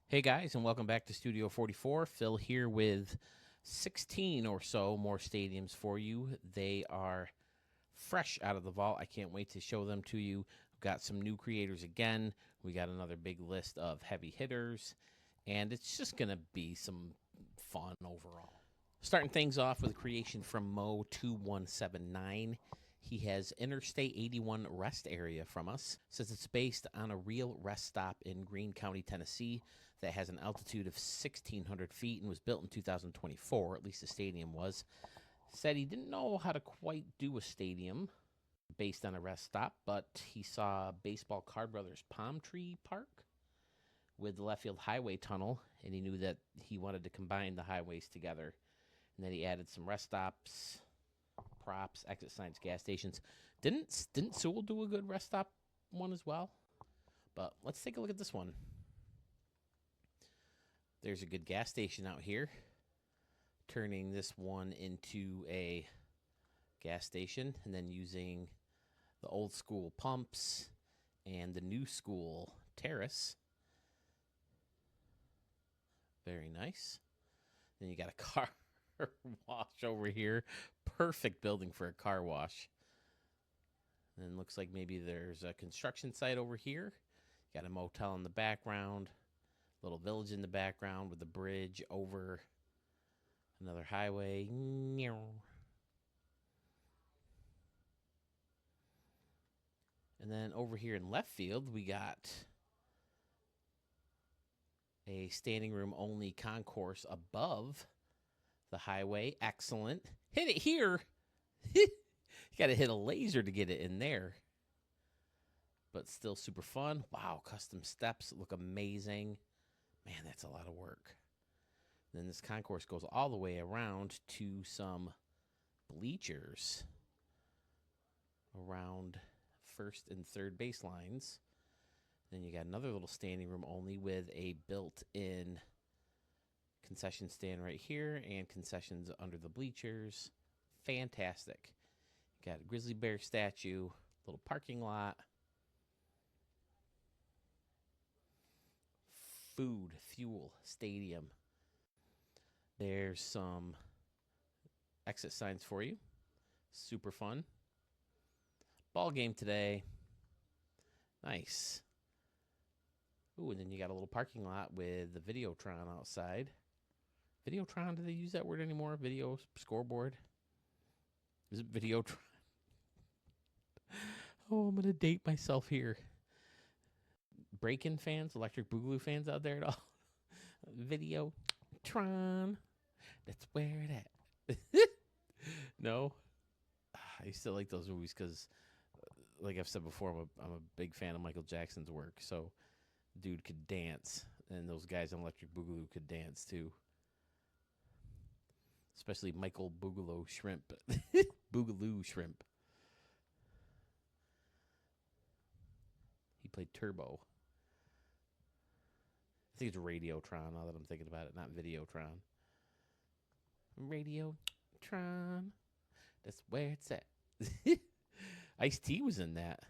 Hey guys, and welcome back to Studio 44. Phil here with 16 or so more stadiums for you. They are fresh out of the vault. I can't wait to show them to you. We've got some new creators again. We got another big list of heavy hitters, and it's just going to be some fun overall. Starting things off with a creation from Mo2179. He has Interstate 81 rest area from us. Says it's based on a real rest stop in Greene County, Tennessee that has an altitude of 1,600 feet and was built in 2024, at least the stadium was. Said he didn't know how to quite do a stadium based on a rest stop, but he saw Baseball Card Brothers Palm Tree Park with the left field highway tunnel, and he knew that he wanted to combine the highways together. And then he added some rest stops, props, exit signs, gas stations. Didn't Sewell do a good rest stop one as well? But let's take a look at this one. There's a good gas station out here, turning this one into a gas station and then using the old school pumps and the new school terrace. Very nice. Then you got a car wash over here. Perfect building for a car wash. And looks like maybe there's a construction site over here. Got a motel in the background. Little village in the background with a bridge over another highway. And then over here in left field, we got a standing room only concourse above the highway. Excellent. Hit it here. You got to hit a laser to get it in there. But still super fun. Wow, custom steps look amazing. Man, that's a lot of work. Then this concourse goes all the way around to some bleachers around first and third baselines. Then you got another little standing room only with a built-in concession stand right here and concessions under the bleachers. Fantastic. You got a grizzly bear statue, little parking lot. Food, fuel, stadium. There's some exit signs for you. Super fun. Ball game today. Nice. Ooh, and then you got a little parking lot with the Videotron outside. Videotron, do they use that word anymore? Video scoreboard? Is it Videotron? Oh, I'm going to date myself here. Break-in fans, Electric Boogaloo fans out there at all? Videotron. That's where it at. No? I still like those movies because, like I've said before, I'm a big fan of Michael Jackson's work. So, dude could dance, and those guys on Electric Boogaloo could dance too. Especially Michael Boogaloo Shrimp. Boogaloo Shrimp. He played Turbo. I think it's Radiotron now that I'm thinking about it, not Videotron. Radiotron. That's where it's at. Ice-T was in that.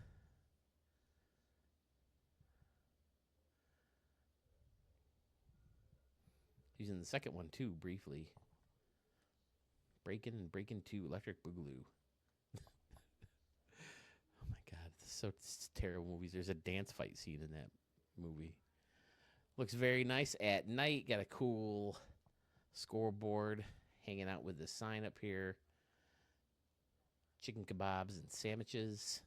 He's in the second one too, briefly. Breakin' 2, Electric Boogaloo. Oh my god, it's terrible movies. There's a dance fight scene in that movie. Looks very nice at night. Got a cool scoreboard hanging out with the sign up here. Chicken kebabs and sandwiches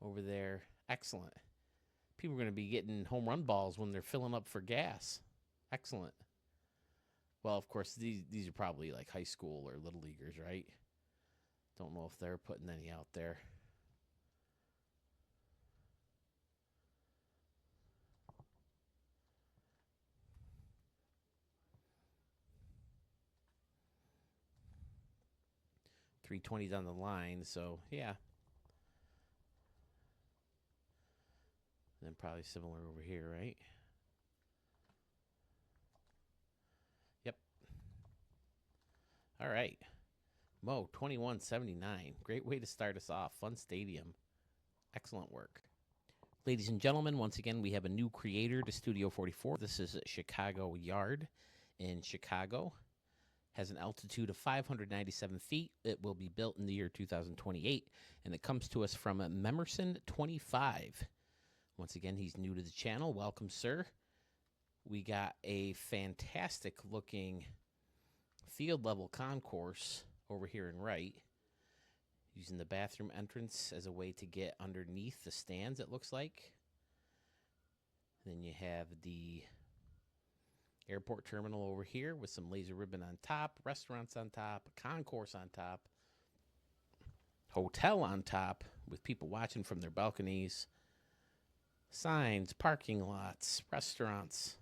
over there. Excellent. People are going to be getting home run balls when they're filling up for gas. Excellent. Well, of course, these are probably like high school or little leaguers, right? Don't know if they're putting any out there. .320's on the line, so yeah. And then probably similar over here, right? Yep. All right. Mo 2179. Great way to start us off. Fun stadium. Excellent work. Ladies and gentlemen, once again, we have a new creator to Studio 44. This is Chicago Yard in Chicago. Has an altitude of 597 feet. It will be built in the year 2028, and it comes to us from Memerson 25. Once again, he's new to the channel. Welcome, sir. We got a fantastic looking field level concourse over here in Wright, using the bathroom entrance as a way to get underneath the stands, it looks like. Then you have the airport terminal over here with some laser ribbon on top, restaurants on top, a concourse on top, hotel on top with people watching from their balconies, signs, parking lots, restaurants,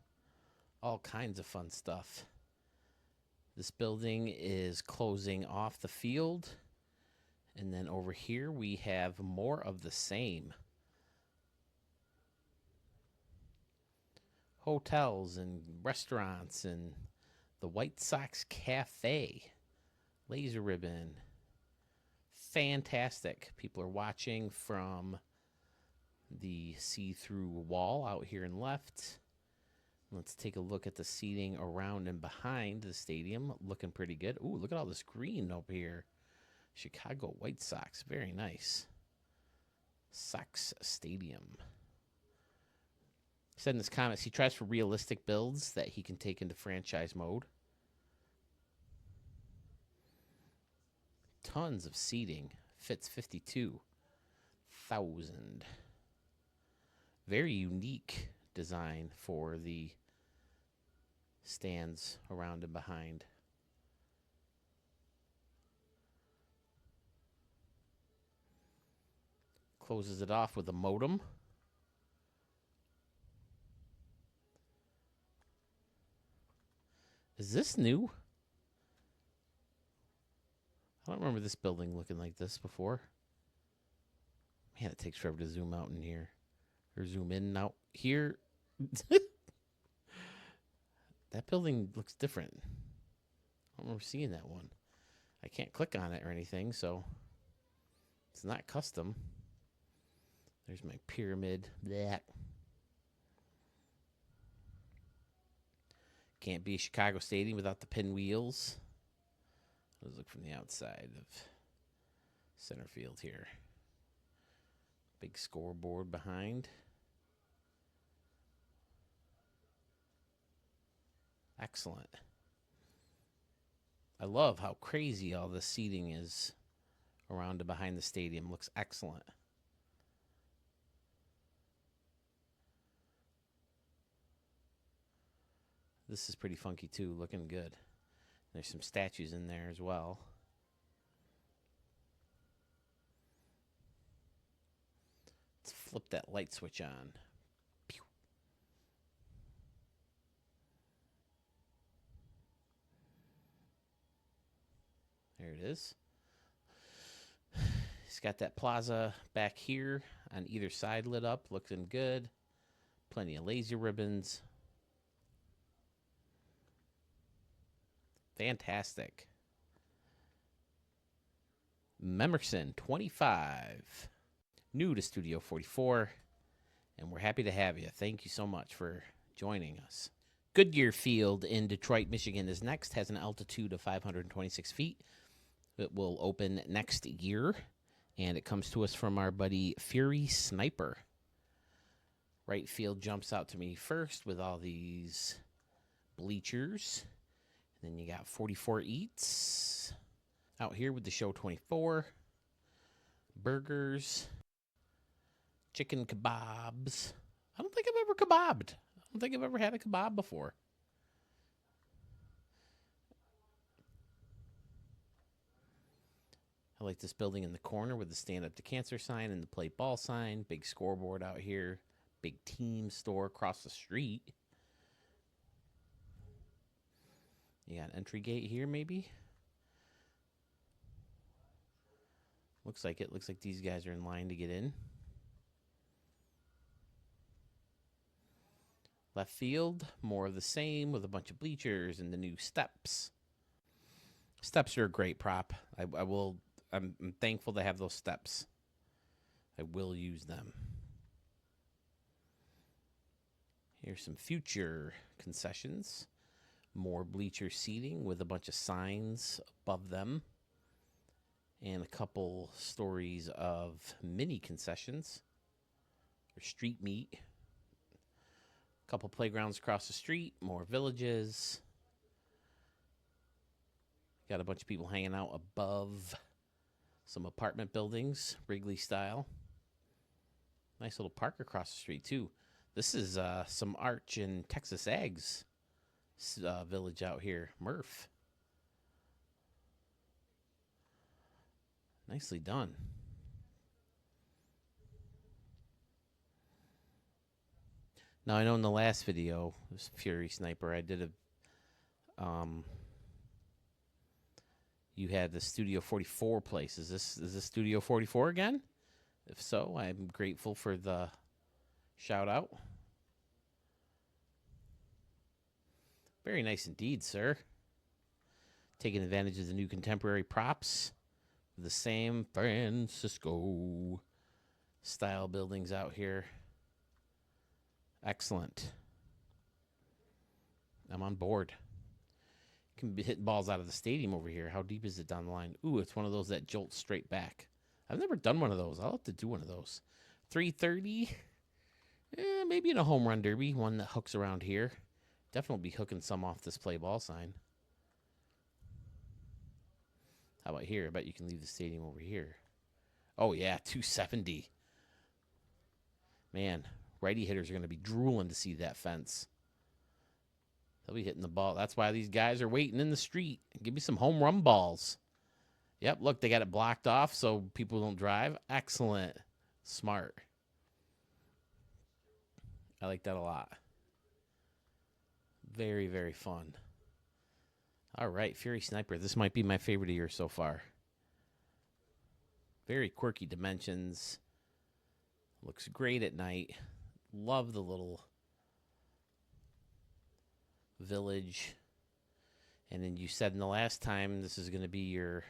all kinds of fun stuff. This building is closing off the field. And then over here we have more of the same. Hotels and restaurants and the White Sox Cafe. Laser ribbon. Fantastic. People are watching from the see-through wall out here in left. Let's take a look at the seating around and behind the stadium. Looking pretty good. Ooh, look at all this green over here. Chicago White Sox. Very nice. Sox Stadium. Said in his comments, he tries for realistic builds that he can take into franchise mode. Tons of seating. Fits 52,000. Very unique design for the stands around and behind. Closes it off with a modem. Is this new? I don't remember this building looking like this before. Man, it takes forever to zoom out in here. Or zoom in and out here. That building looks different. I don't remember seeing that one. I can't click on it or anything, so it's not custom. There's my pyramid. Blech. Can't be a Chicago Stadium without the pinwheels. Let's look from the outside of center field here. Big scoreboard behind. Excellent. I love how crazy all the seating is around and behind the stadium. Looks excellent. This is pretty funky too, looking good. There's some statues in there as well. Let's flip that light switch on. Pew. There it is. He's got that plaza back here on either side lit up, looking good. Plenty of laser ribbons. Fantastic. Memerson 25. New to Studio 44. And we're happy to have you. Thank you so much for joining us. Goodyear Field in Detroit, Michigan is next. Has an altitude of 526 feet. It will open next year. And it comes to us from our buddy Fury Sniper. Right field jumps out to me first with all these bleachers. Then you got 44 Eats out here with the Show 24. Burgers. Chicken kebabs. I don't think I've ever kebabbed. I don't think I've ever had a kebab before. I like this building in the corner with the Stand Up to Cancer sign and the Play Ball sign. Big scoreboard out here. Big team store across the street. You got an entry gate here, maybe? Looks like it. Looks like these guys are in line to get in. Left field, more of the same with a bunch of bleachers and the new steps. Steps are a great prop. I'm thankful to have those steps. I will use them. Here's some future concessions. More bleacher seating with a bunch of signs above them. And a couple stories of mini concessions. Or street meat. A couple playgrounds across the street. More villages. Got a bunch of people hanging out above some apartment buildings, Wrigley style. Nice little park across the street, too. This is some Arch and Texas Ags village out here, Murph. Nicely done. Now, I know in the last video, it was Fury Sniper, I did a you had the Studio 44 place. Is this Studio 44 again? If so, I'm grateful for the shout out. Very nice indeed, sir. Taking advantage of the new contemporary props. The San Francisco style buildings out here. Excellent. I'm on board. Can be hitting balls out of the stadium over here. How deep is it down the line? Ooh, it's one of those that jolts straight back. I've never done one of those. I'll have to do one of those. 330. Maybe in a home run derby, one that hooks around here. Definitely be hooking some off this play ball sign. How about here? I bet you can leave the stadium over here. Oh, yeah, 270. Man, righty hitters are going to be drooling to see that fence. They'll be hitting the ball. That's why these guys are waiting in the street. Give me some home run balls. Yep, look, they got it blocked off so people don't drive. Excellent. Smart. I like that a lot. Very, very fun. All right, Fury Sniper. This might be my favorite of yours so far. Very quirky dimensions. Looks great at night. Love the little village. And then you said in the last time this is going to be your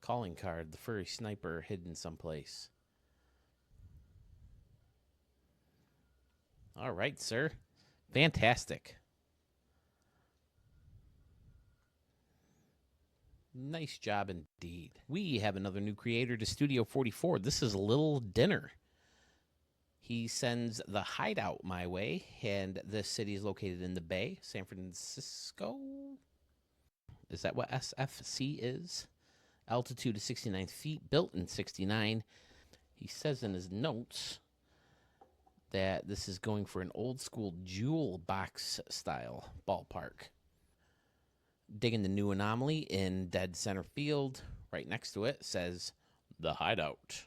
calling card, the Fury Sniper hidden someplace. All right, sir. Fantastic. Nice job indeed. We have another new creator to Studio 44. This is Little Dinner. He sends the hideout my way, and this city is located in the Bay, San Francisco. Is that what SFC is? Altitude is 69 feet, built in 69. He says in his notes that this is going for an old school jewel box style ballpark. Digging the new anomaly in dead center field. Right next to it says the hideout.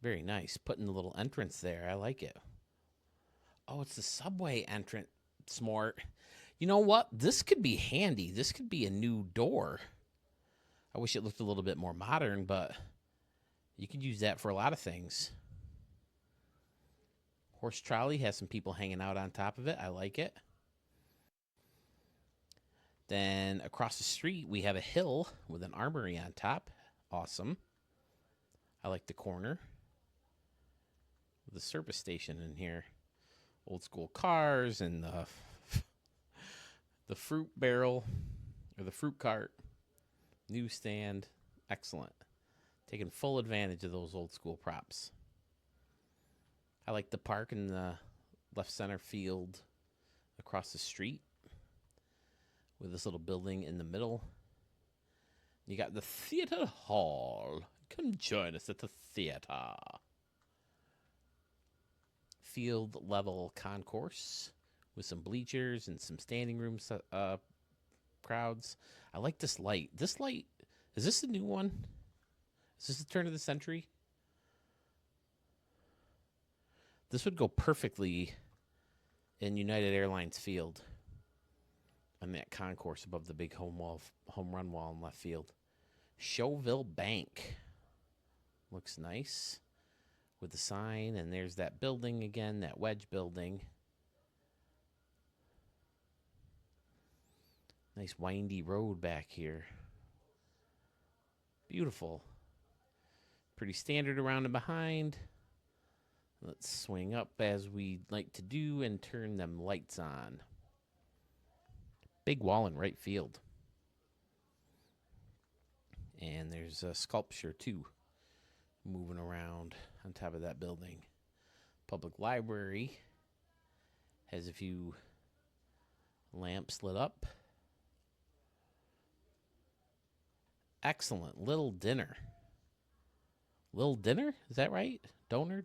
Very nice. Putting the little entrance there. I like it. Oh, it's the subway entrance. Smart. You know what? This could be handy. This could be a new door. I wish it looked a little bit more modern, but you could use that for a lot of things. Horse trolley has some people hanging out on top of it. I like it. Then across the street, we have a hill with an armory on top. Awesome. I like the corner. The service station in here. Old school cars and the fruit barrel or the fruit cart. Newsstand. Excellent. Taking full advantage of those old school props. I like the park in the left center field across the street with this little building in the middle. You got the theater hall. Come join us at the theater. Field level concourse with some bleachers and some standing room crowds. I like this light. This light, is this a new one? Is this the turn of the century? This would go perfectly in United Airlines field. On that concourse above the big home run wall in left field. Chauville Bank. Looks nice. With the sign, and there's that building again, that wedge building. Nice windy road back here. Beautiful. Pretty standard around and behind. Let's swing up as we like to do and turn them lights on. Big wall in right field. And there's a sculpture, too, moving around on top of that building. Public library has a few lamps lit up. Excellent. Little dinner. Little dinner? Is that right? Donor?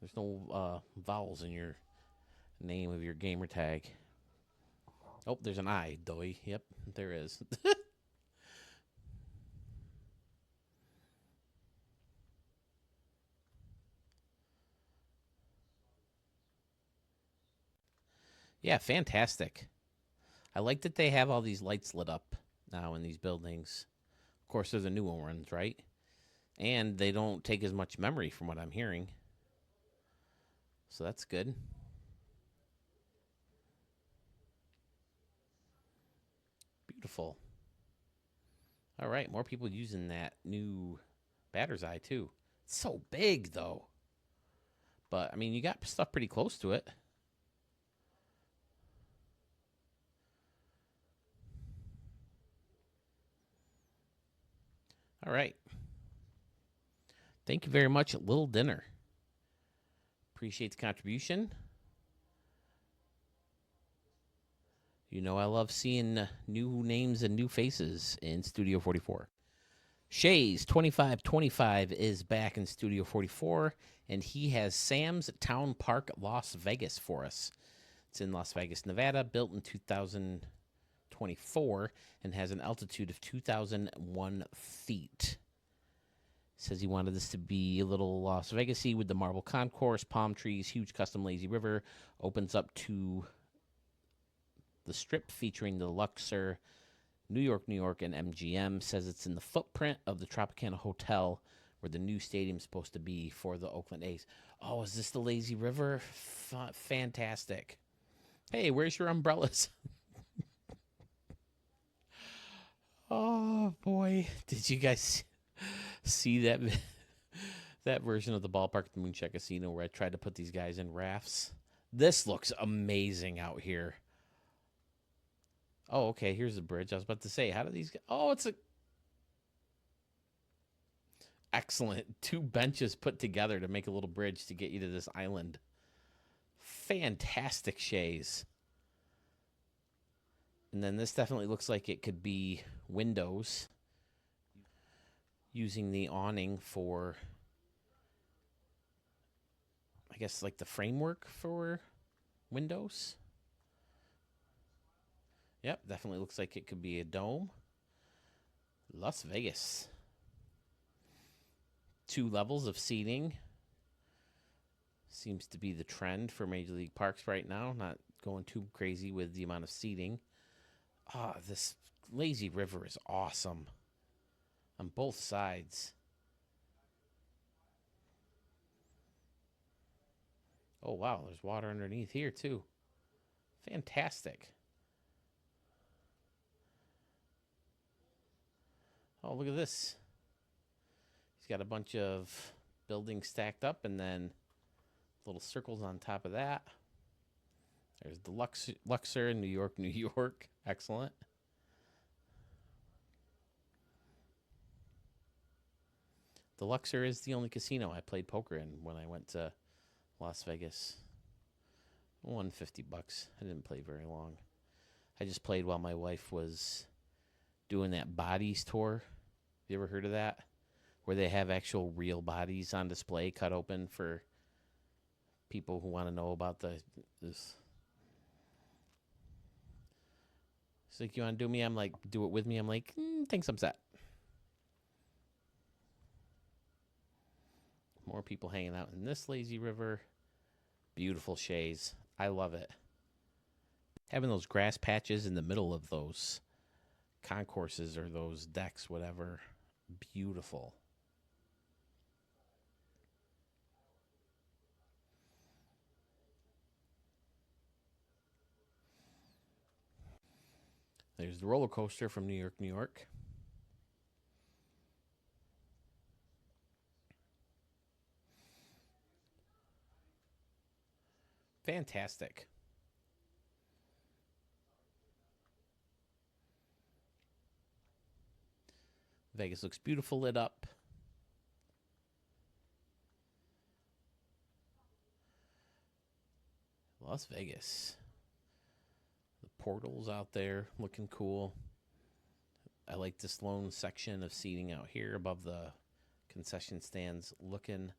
There's no vowels in your name of your gamer tag. Oh, there's an I, doy. Yep, there is. Yeah, fantastic. I like that they have all these lights lit up now in these buildings. Of course, they're the newer ones, right? And they don't take as much memory from what I'm hearing. So that's good. Beautiful. All right, more people using that new batter's eye, too. It's so big, though. But, I mean, you got stuff pretty close to it. All right. Thank you very much, Little Dinner. Appreciate the contribution. You know I love seeing new names and new faces in Studio 44. Shays 2525 is back in Studio 44, and he has Sam's Town Park Las Vegas for us. It's in Las Vegas, Nevada, built in 2024, and has an altitude of 2,001 feet. Says he wanted this to be a little Las Vegas-y with the marble concourse, palm trees, huge custom lazy river. Opens up to the Strip featuring the Luxor, New York, and MGM. Says it's in the footprint of the Tropicana Hotel where the new stadium's supposed to be for the Oakland A's. Oh, is this the lazy river? Fantastic. Hey, where's your umbrellas? Oh, boy. Did you guys see that version of the ballpark at the Moonshot Casino where I tried to put these guys in rafts? This looks amazing out here. Oh, okay, here's the bridge. I was about to say, how do these guys... Oh, it's a... Excellent. 2 benches put together to make a little bridge to get you to this island. Fantastic shays. And then this definitely looks like it could be windows, using the awning for, I guess, like the framework for windows. Yep, definitely looks like it could be a dome. Las Vegas. 2 levels of seating. Seems to be the trend for Major League Parks right now. Not going too crazy with the amount of seating. Ah, this lazy river is awesome on both sides. Oh, wow, there's water underneath here, too. Fantastic. Oh, look at this. He's got a bunch of buildings stacked up and then little circles on top of that. There's the Luxor, New York. Excellent. The Luxor is the only casino I played poker in when I went to Las Vegas. Won $50. I didn't play very long. I just played while my wife was doing that bodies tour. You ever heard of that? Where they have actual real bodies on display, cut open for people who want to know about this. It's like, you want to do me? I'm like, do it with me. I'm like, thanks, I'm set. More people hanging out in this lazy river. Beautiful shays. I love it. Having those grass patches in the middle of those concourses or those decks, whatever. Beautiful. There's the roller coaster from New York. Fantastic. Vegas looks beautiful lit up. Las Vegas. The portals out there looking cool. I like this lone section of seating out here above the concession stands looking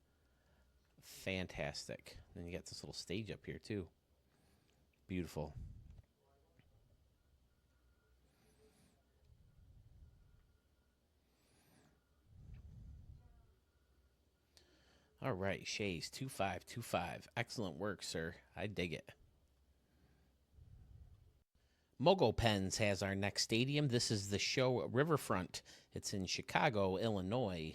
fantastic. Then you got this little stage up here too. Beautiful. All right, Shays 2525. Excellent work, sir. I dig it. Mogo Pens has our next stadium. This is the show Riverfront. It's in Chicago, Illinois.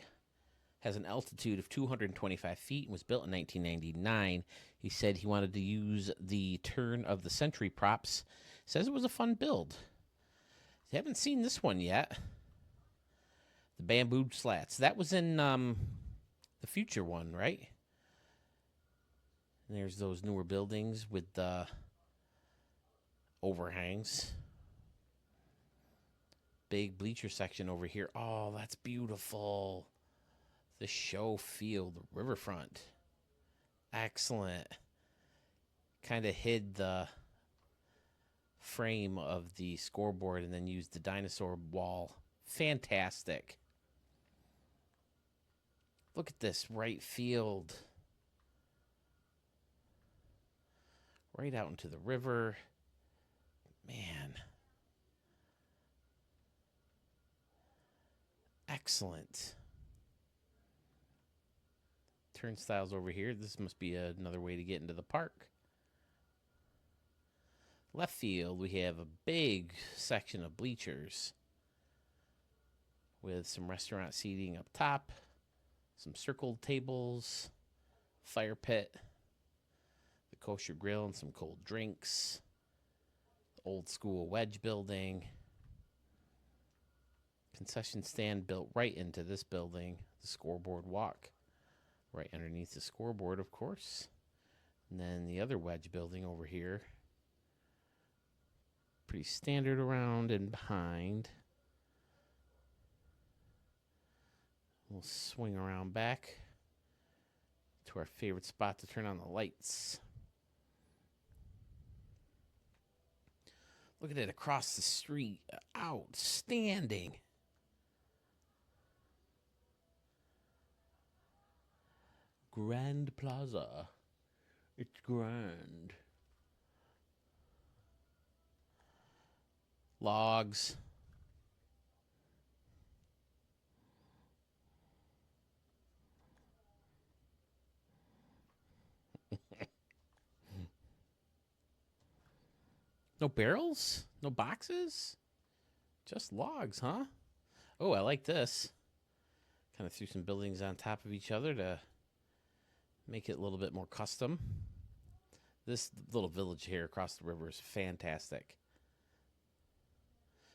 Has an altitude of 225 feet and was built in 1999. He said he wanted to use the turn of the century props. Says it was a fun build. You haven't seen this one yet. The bamboo slats. That was in the future one, right? And there's those newer buildings with the overhangs. Big bleacher section over here. Oh, that's beautiful. The show field, riverfront. Excellent. Kind of hid the frame of the scoreboard and then used the dinosaur wall. Fantastic. Look at this right field. Right out into the river. Man. Excellent. Turnstiles over here. This must be another way to get into the park. Left field, we have a big section of bleachers with some restaurant seating up top, some circled tables, fire pit, the kosher grill and some cold drinks, old school wedge building, concession stand built right into this building, the scoreboard walk right underneath the scoreboard, of course. And then the other wedge building over here. Pretty standard around and behind. We'll swing around back to our favorite spot to turn on the lights. Look at it across the street. Outstanding. Grand Plaza. It's grand. Logs. No barrels? No boxes? Just logs, huh? Oh, I like this. Kind of threw some buildings on top of each other to make it a little bit more custom. This little village here across the river is fantastic.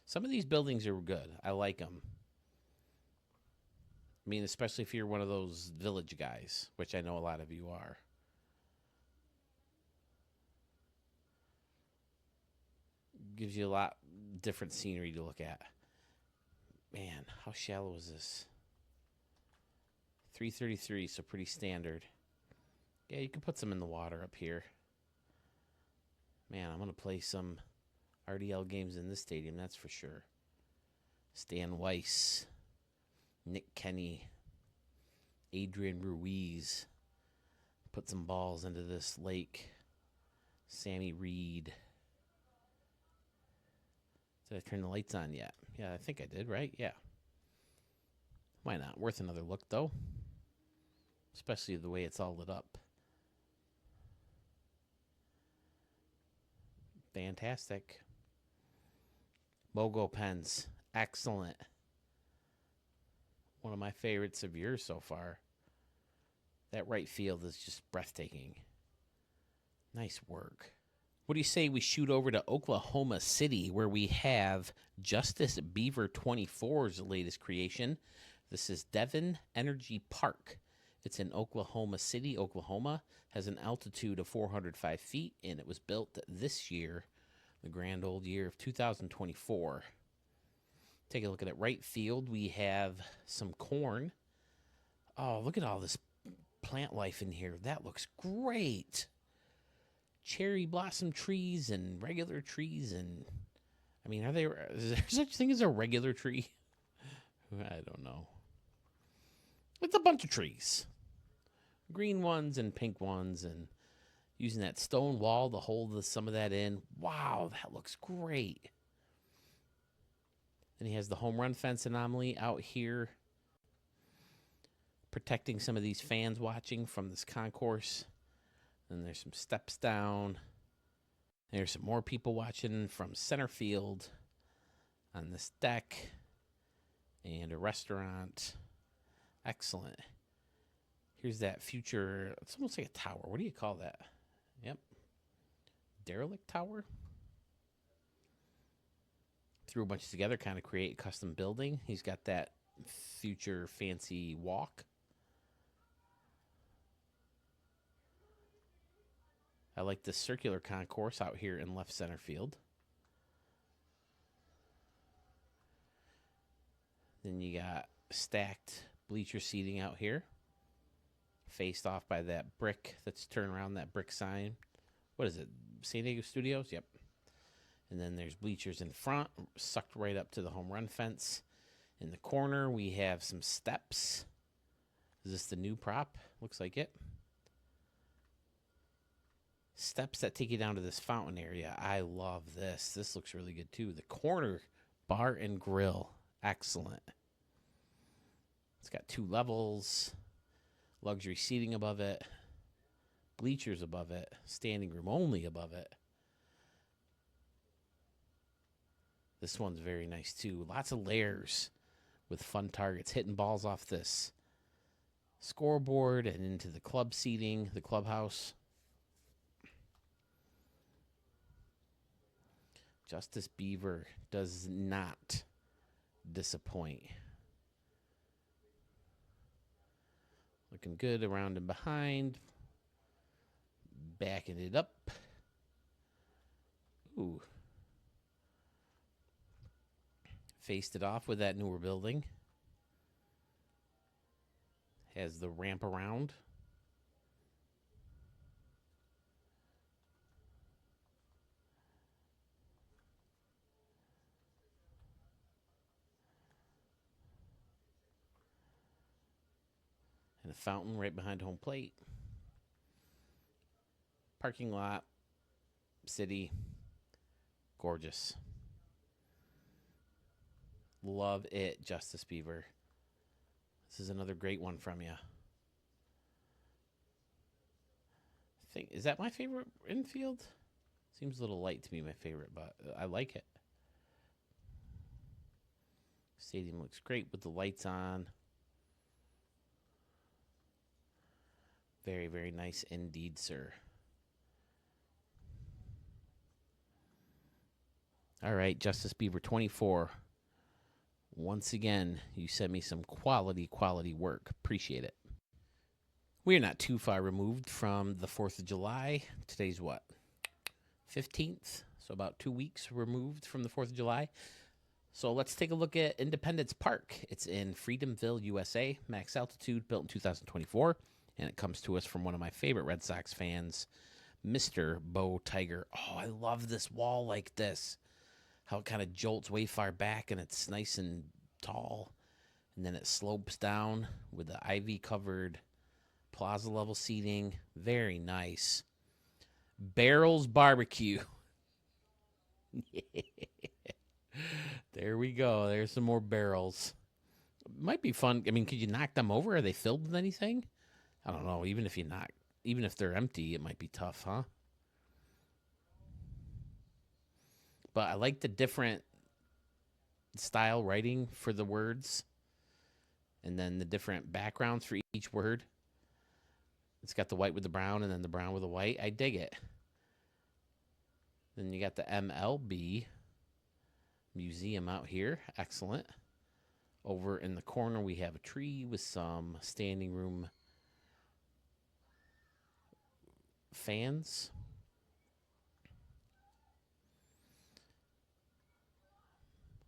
Some of these buildings are good. I like them. I mean, especially if you're one of those village guys, which I know a lot of you are. Gives you a lot different scenery to look at. Man, how shallow is this? 333, so pretty standard. Yeah, you can put some in the water up here. Man, I'm going to play some RDL games in this stadium, that's for sure. Stan Weiss, Nick Kenny, Adrian Ruiz. Put some balls into this lake. Sammy Reed. Did I turn the lights on yet? Yeah, I think I did, right? Yeah. Why not? Worth another look, though. Especially the way it's all lit up. Fantastic. Mogo Pens. Excellent. One of my favorites of yours so far. That right field is just breathtaking. Nice work. What do you say we shoot over to Oklahoma City, where we have Justice Beaver 24's latest creation? This is Devon Energy Park. It's in Oklahoma City, Oklahoma. Has an altitude of 405 feet, and it was built this year, the grand old year of 2024. Take a look at it. Right field, we have some corn. Oh, look at all this plant life in here. That looks great. Cherry blossom trees and regular trees, and I mean, is there such thing as a regular tree? I don't know. It's a bunch of trees. Green ones and pink ones, and using that stone wall to hold some of that in. Wow, that looks great. Then he has the home run fence anomaly out here, protecting some of these fans watching from this concourse. Then there's some steps down. There's some more people watching from center field on this deck, and a restaurant. Excellent. Here's that future, it's almost like a tower. What do you call that? Yep. Derelict tower. Threw a bunch together, kind of create a custom building. He's got that future fancy walk. I like this circular concourse out here in left center field. Then you got stacked bleacher seating out here, faced off by that brick that's turned around, that brick sign. What is it? San Diego Studios? Yep. And then there's bleachers in front, sucked right up to the home run fence. In the corner, we have some steps. Is this the new prop? Looks like it. Steps that take you down to this fountain area. I love this. This looks really good too. The corner bar and grill. Excellent. It's got 2 levels, luxury seating above it, bleachers above it, standing room only above it. This one's very nice too. Lots of layers with fun targets, hitting balls off this scoreboard and into the club seating, the clubhouse. Justice Beaver does not disappoint. Looking good around and behind. Backing it up. Ooh. Faced it off with that newer building. Has the ramp around. And a fountain right behind home plate. Parking lot. City. Gorgeous. Love it, Justice Beaver. This is another great one from you. Is that my favorite infield? Seems a little light to be my favorite, but I like it. Stadium looks great with the lights on. Very, very nice indeed, sir. All right, Justice Beaver 24. Once again, you sent me some quality work. Appreciate it. We are not too far removed from the 4th of July. Today's what? 15th. So about 2 weeks removed from the 4th of July. So let's take a look at Independence Park. It's in Freedomville, USA. Max altitude, built in 2024. And it comes to us from one of my favorite Red Sox fans, Mr. Bo Tiger. Oh, I love this wall like this. How it kind of jolts way far back and it's nice and tall. And then it slopes down with the ivy-covered plaza level seating. Very nice. Barrels Barbecue. There we go. There's some more barrels. Might be fun. I mean, could you knock them over? Are they filled with anything? I don't know. Even if they're empty, it might be tough, huh? But I like the different style writing for the words. And then the different backgrounds for each word. It's got the white with the brown and then the brown with the white. I dig it. Then you got the MLB Museum out here. Excellent. Over in the corner, we have a tree with some standing room fans.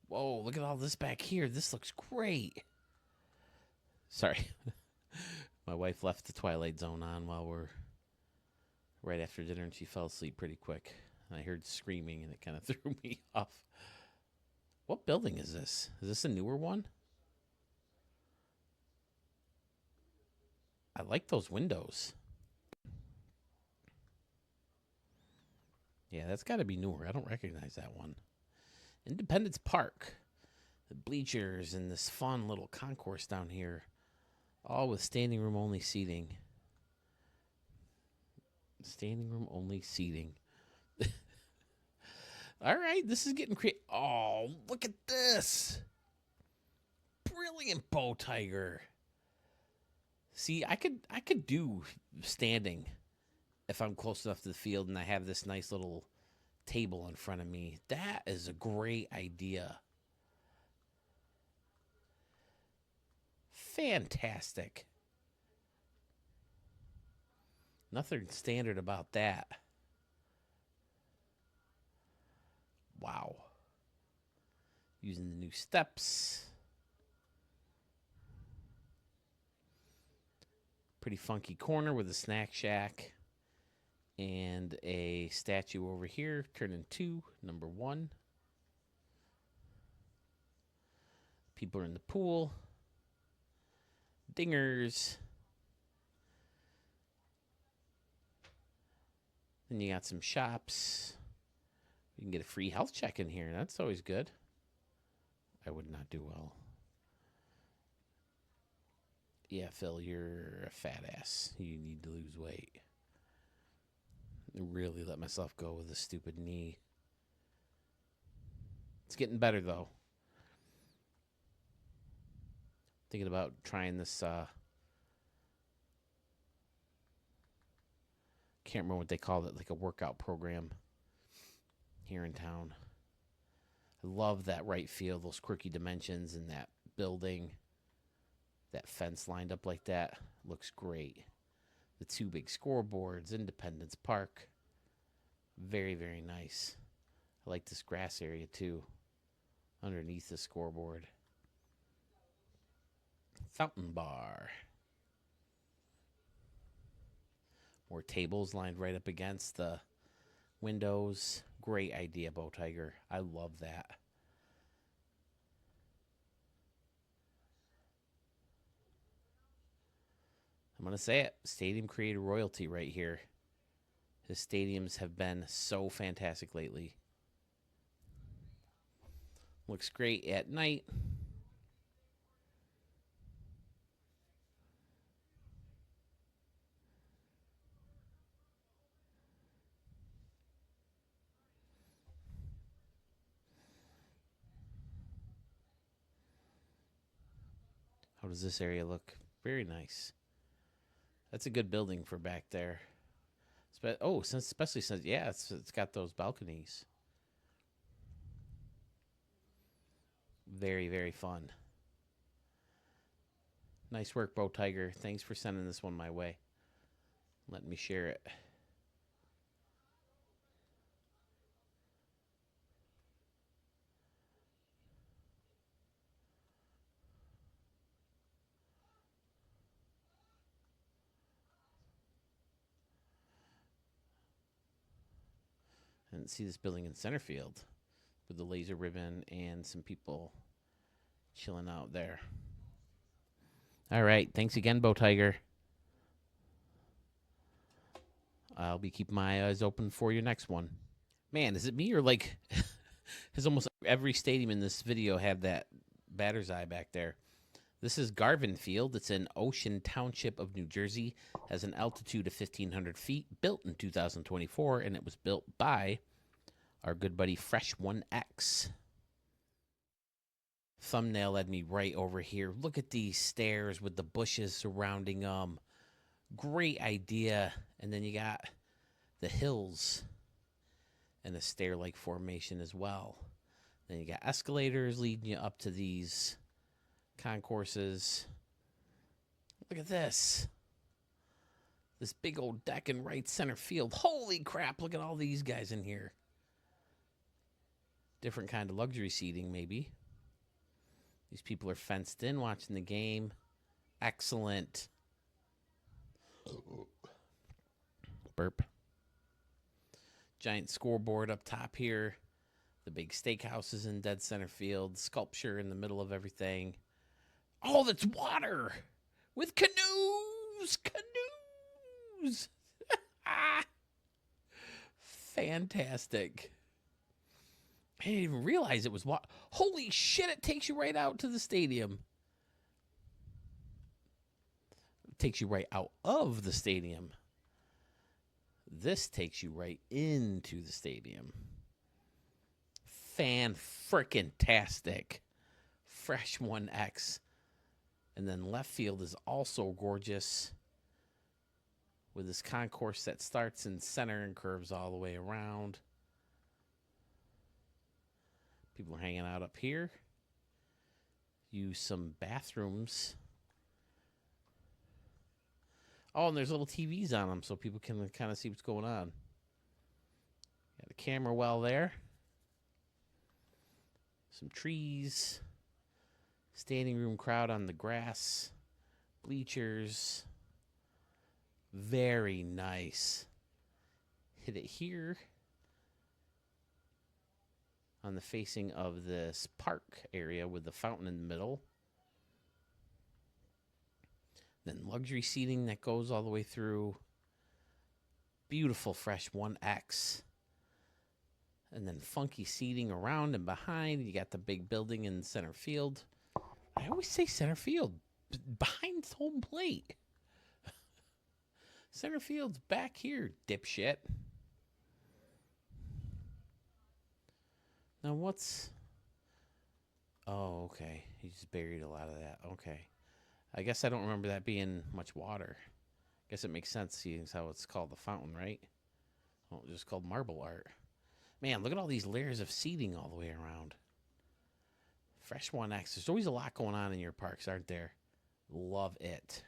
Whoa, look at all this back here. This looks great. Sorry. My wife left the Twilight Zone on while we're right after dinner, and she fell asleep pretty quick. I heard screaming, and it kind of threw me off. What building is this? Is this a newer one? I like those windows. Yeah, that's got to be newer. I don't recognize that one. Independence Park. The bleachers and this fun little concourse down here. All with standing room only seating. Standing room only seating. All right, this is getting creative. Oh, look at this. Brilliant bow tiger. See, I could do standing if I'm close enough to the field and I have this nice little table in front of me. That is a great idea. Fantastic. Nothing standard about that. Wow. Using the new steps. Pretty funky corner with a snack shack. And a statue over here, turning 2, number 1. People are in the pool. Dingers. Then you got some shops. You can get a free health check in here. That's always good. I would not do well. Yeah, Phil, you're a fat ass. You need to lose weight. Really let myself go with a stupid knee. It's getting better, though. Thinking about trying this, can't remember what they called it, like a workout program here in town. I love that right field, those quirky dimensions and that building. That fence lined up like that looks great. The 2 big scoreboards, Independence Park. Very, very nice. I like this grass area too, underneath the scoreboard. Fountain bar. More tables lined right up against the windows. Great idea, Bow Tiger. I love that. I'm going to say it. Stadium created royalty right here. His stadiums have been so fantastic lately. Looks great at night. How does this area look? Very nice. That's a good building for back there. Especially since, yeah, it's got those balconies. Very, very fun. Nice work, Bow Tiger. Thanks for sending this one my way. Let me share it. And see this building in center field with the laser ribbon and some people chilling out there. All right. Thanks again, Bow Tiger. I'll be keeping my eyes open for your next one. Man, is it me or like has almost every stadium in this video had that batter's eye back there? This is Garvin Field. It's in Ocean Township of New Jersey. Has an altitude of 1,500 feet. Built in 2024, and it was built by our good buddy Fresh 1X. Thumbnail led me right over here. Look at these stairs with the bushes surrounding them. Great idea. And then you got the hills and a stair-like formation as well. Then you got escalators leading you up to these concourses. Look at this. This big old deck in right center field. Holy crap, look at all these guys in here. Different kind of luxury seating, maybe. These people are fenced in watching the game. Excellent. Burp. Giant scoreboard up top here. The big steakhouse is in dead center field. Sculpture in the middle of everything. Oh, that's water with canoes. Canoes. Fantastic. I didn't even realize it was water. Holy shit, it takes you right out to the stadium. It takes you right out of the stadium. This takes you right into the stadium. Fan-frickin-tastic. Fresh 1X. And then left field is also gorgeous with this concourse that starts in center and curves all the way around. People are hanging out up here. Use some bathrooms. Oh, and there's little TVs on them so people can kind of see what's going on. Got a camera well there. Some trees. Standing room crowd on the grass. Bleachers. Very nice. Hit it here. On the facing of this park area with the fountain in the middle. Then luxury seating that goes all the way through. Beautiful fresh 1X. And then funky seating around and behind. You got the big building in center field. I always say center field. Behind home plate. Center field's back here, dipshit. Now what's... Oh, okay. He just buried a lot of that. Okay. I guess I don't remember that being much water. Guess it makes sense, seeing how it's called the fountain, right? Well, it's just called marble art. Man, look at all these layers of seating all the way around. Fresh 1X. There's always a lot going on in your parks, aren't there? Love it.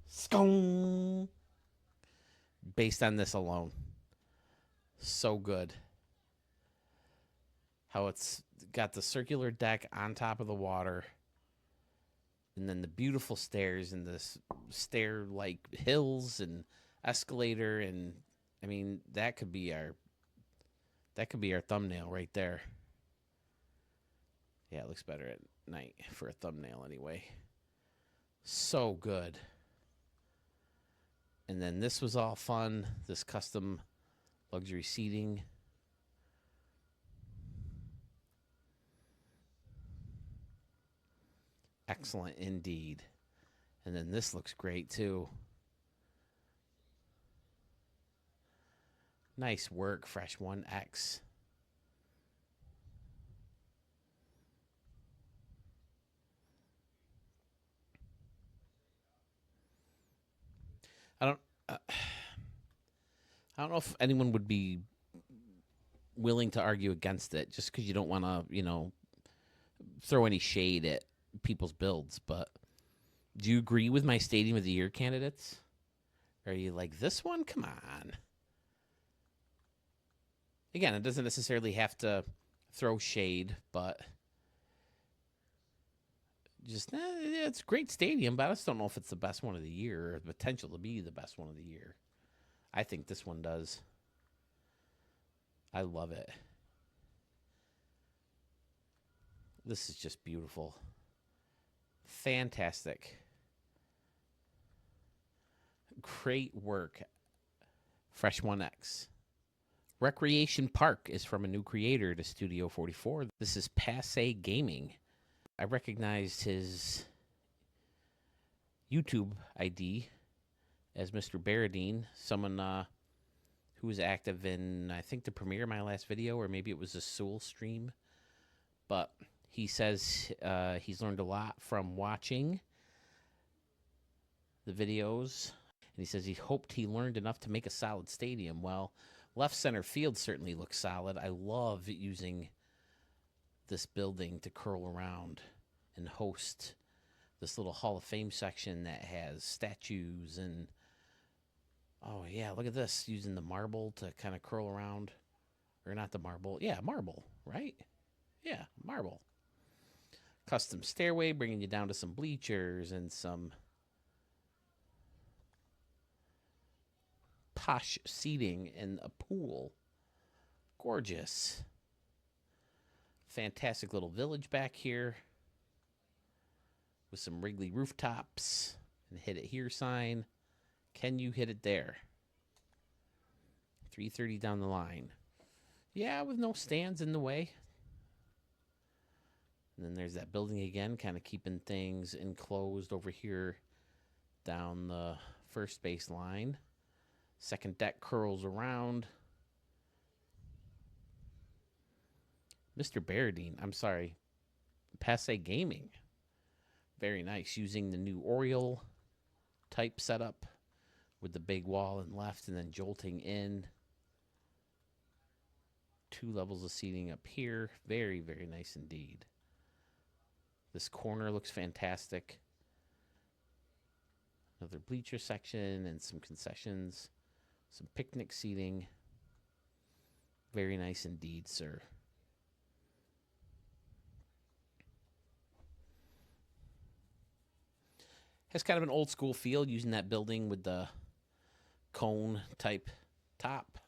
Scone. Based on this alone. So good. How it's got the circular deck on top of the water. And then the beautiful stairs and the stair-like hills and escalator. And, I mean, that could be our thumbnail right there. Yeah, it looks better at night for a thumbnail anyway. So good. And then this was all fun. This custom luxury seating. Excellent indeed. And then this looks great too. Nice work, Fresh 1X. I don't know if anyone would be willing to argue against it just because you don't want to, throw any shade at people's builds. But do you agree with my Stadium of the Year candidates? Are you like, this one? Come on. Again, it doesn't necessarily have to throw shade, but just, it's a great stadium, but I just don't know if it's the best one of the year or the potential to be the best one of the year. I think this one does. I love it. This is just beautiful. Fantastic. Great work. Fresh 1X. Recreation Park is from a new creator to Studio 44. This is Passe Gaming. I recognized his YouTube ID as Mr. Baradine, someone who was active in, I think, the premiere of my last video, or maybe it was a Soul stream. But he says he's learned a lot from watching the videos. And he says he hoped he learned enough to make a solid stadium. Well, left center field certainly looks solid. I love using this building to curl around and host this little Hall of Fame section that has statues and, oh yeah, look at this, using the marble to kind of curl around. Or not the marble. Yeah, marble, right? Yeah, marble. Custom stairway, bringing you down to some bleachers and some posh seating and a pool. Gorgeous. Fantastic little village back here with some Wrigley rooftops and hit it here sign. Can you hit it there? 330 down the line. Yeah, with no stands in the way. And then there's that building again, kind of keeping things enclosed over here down the first base line. Second deck curls around. Mr. Barradine, I'm sorry, Passe Gaming. Very nice, using the new Oriole type setup with the big wall and left and then jolting in. 2 levels of seating up here. Very, very nice indeed. This corner looks fantastic. Another bleacher section and some concessions. Some picnic seating. Very nice indeed, sir. Has kind of an old school feel, using that building with the cone type top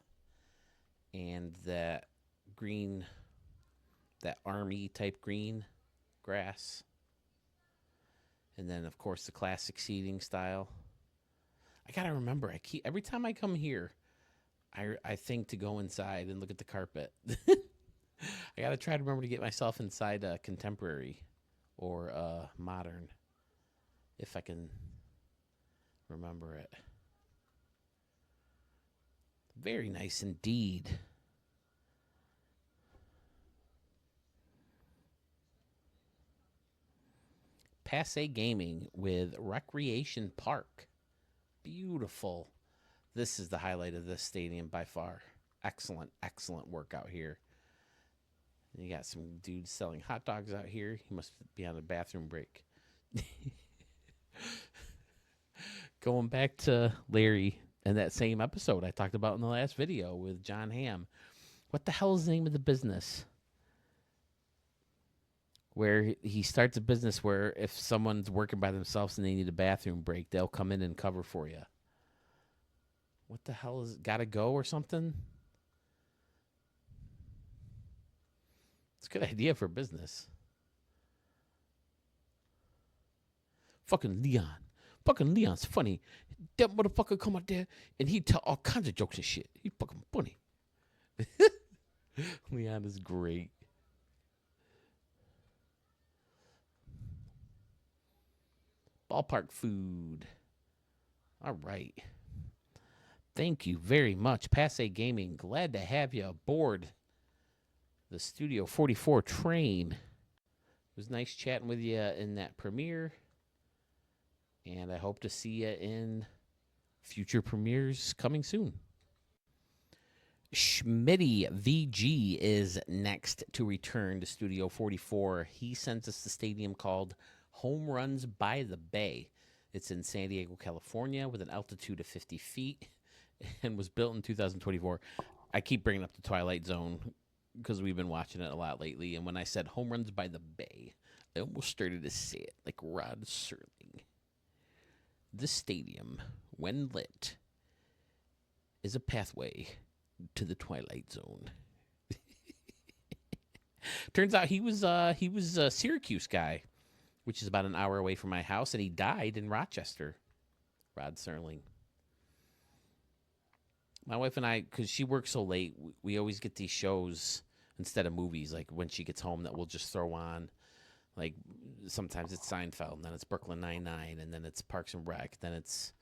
and that green, that army type green grass. And then, of course, the classic seating style. I got to remember, every time I come here, I think to go inside and look at the carpet. I got to try to remember to get myself inside contemporary or modern, if I can remember it. Very nice indeed. Passe Gaming with Recreation Park. Beautiful. This is the highlight of this stadium by far. Excellent, excellent work out here. You got some dudes selling hot dogs out here. He must be on a bathroom break. Going back to Larry and that same episode I talked about in the last video with John Hamm. What the hell is the name of the business? Where he starts a business where if someone's working by themselves and they need a bathroom break, they'll come in and cover for you. What the hell is it? Gotta Go or something? It's a good idea for business. Fucking Leon's funny. That motherfucker come out there and he tell all kinds of jokes and shit. He's fucking funny. Leon is great. Ballpark food. All right. Thank you very much, Passe Gaming. Glad to have you aboard the Studio 44 train. It was nice chatting with you in that premiere. And I hope to see you in future premieres coming soon. Schmitty VG is next to return to Studio 44. He sends us the stadium called Home Runs by the Bay. It's in San Diego, California, with an altitude of 50 feet and was built in 2024. I keep bringing up the Twilight Zone because we've been watching it a lot lately. And when I said Home Runs by the Bay, I almost started to say it like Rod Serling. This stadium, when lit, is a pathway to the Twilight Zone. Turns out he was a Syracuse guy, which is about an hour away from my house, and he died in Rochester. Rod Serling. My wife and I, because she works so late, we always get these shows instead of movies, like when she gets home, that we'll just throw on. Like sometimes it's Seinfeld, and then it's Brooklyn Nine-Nine, and then it's Parks and Rec, then it's,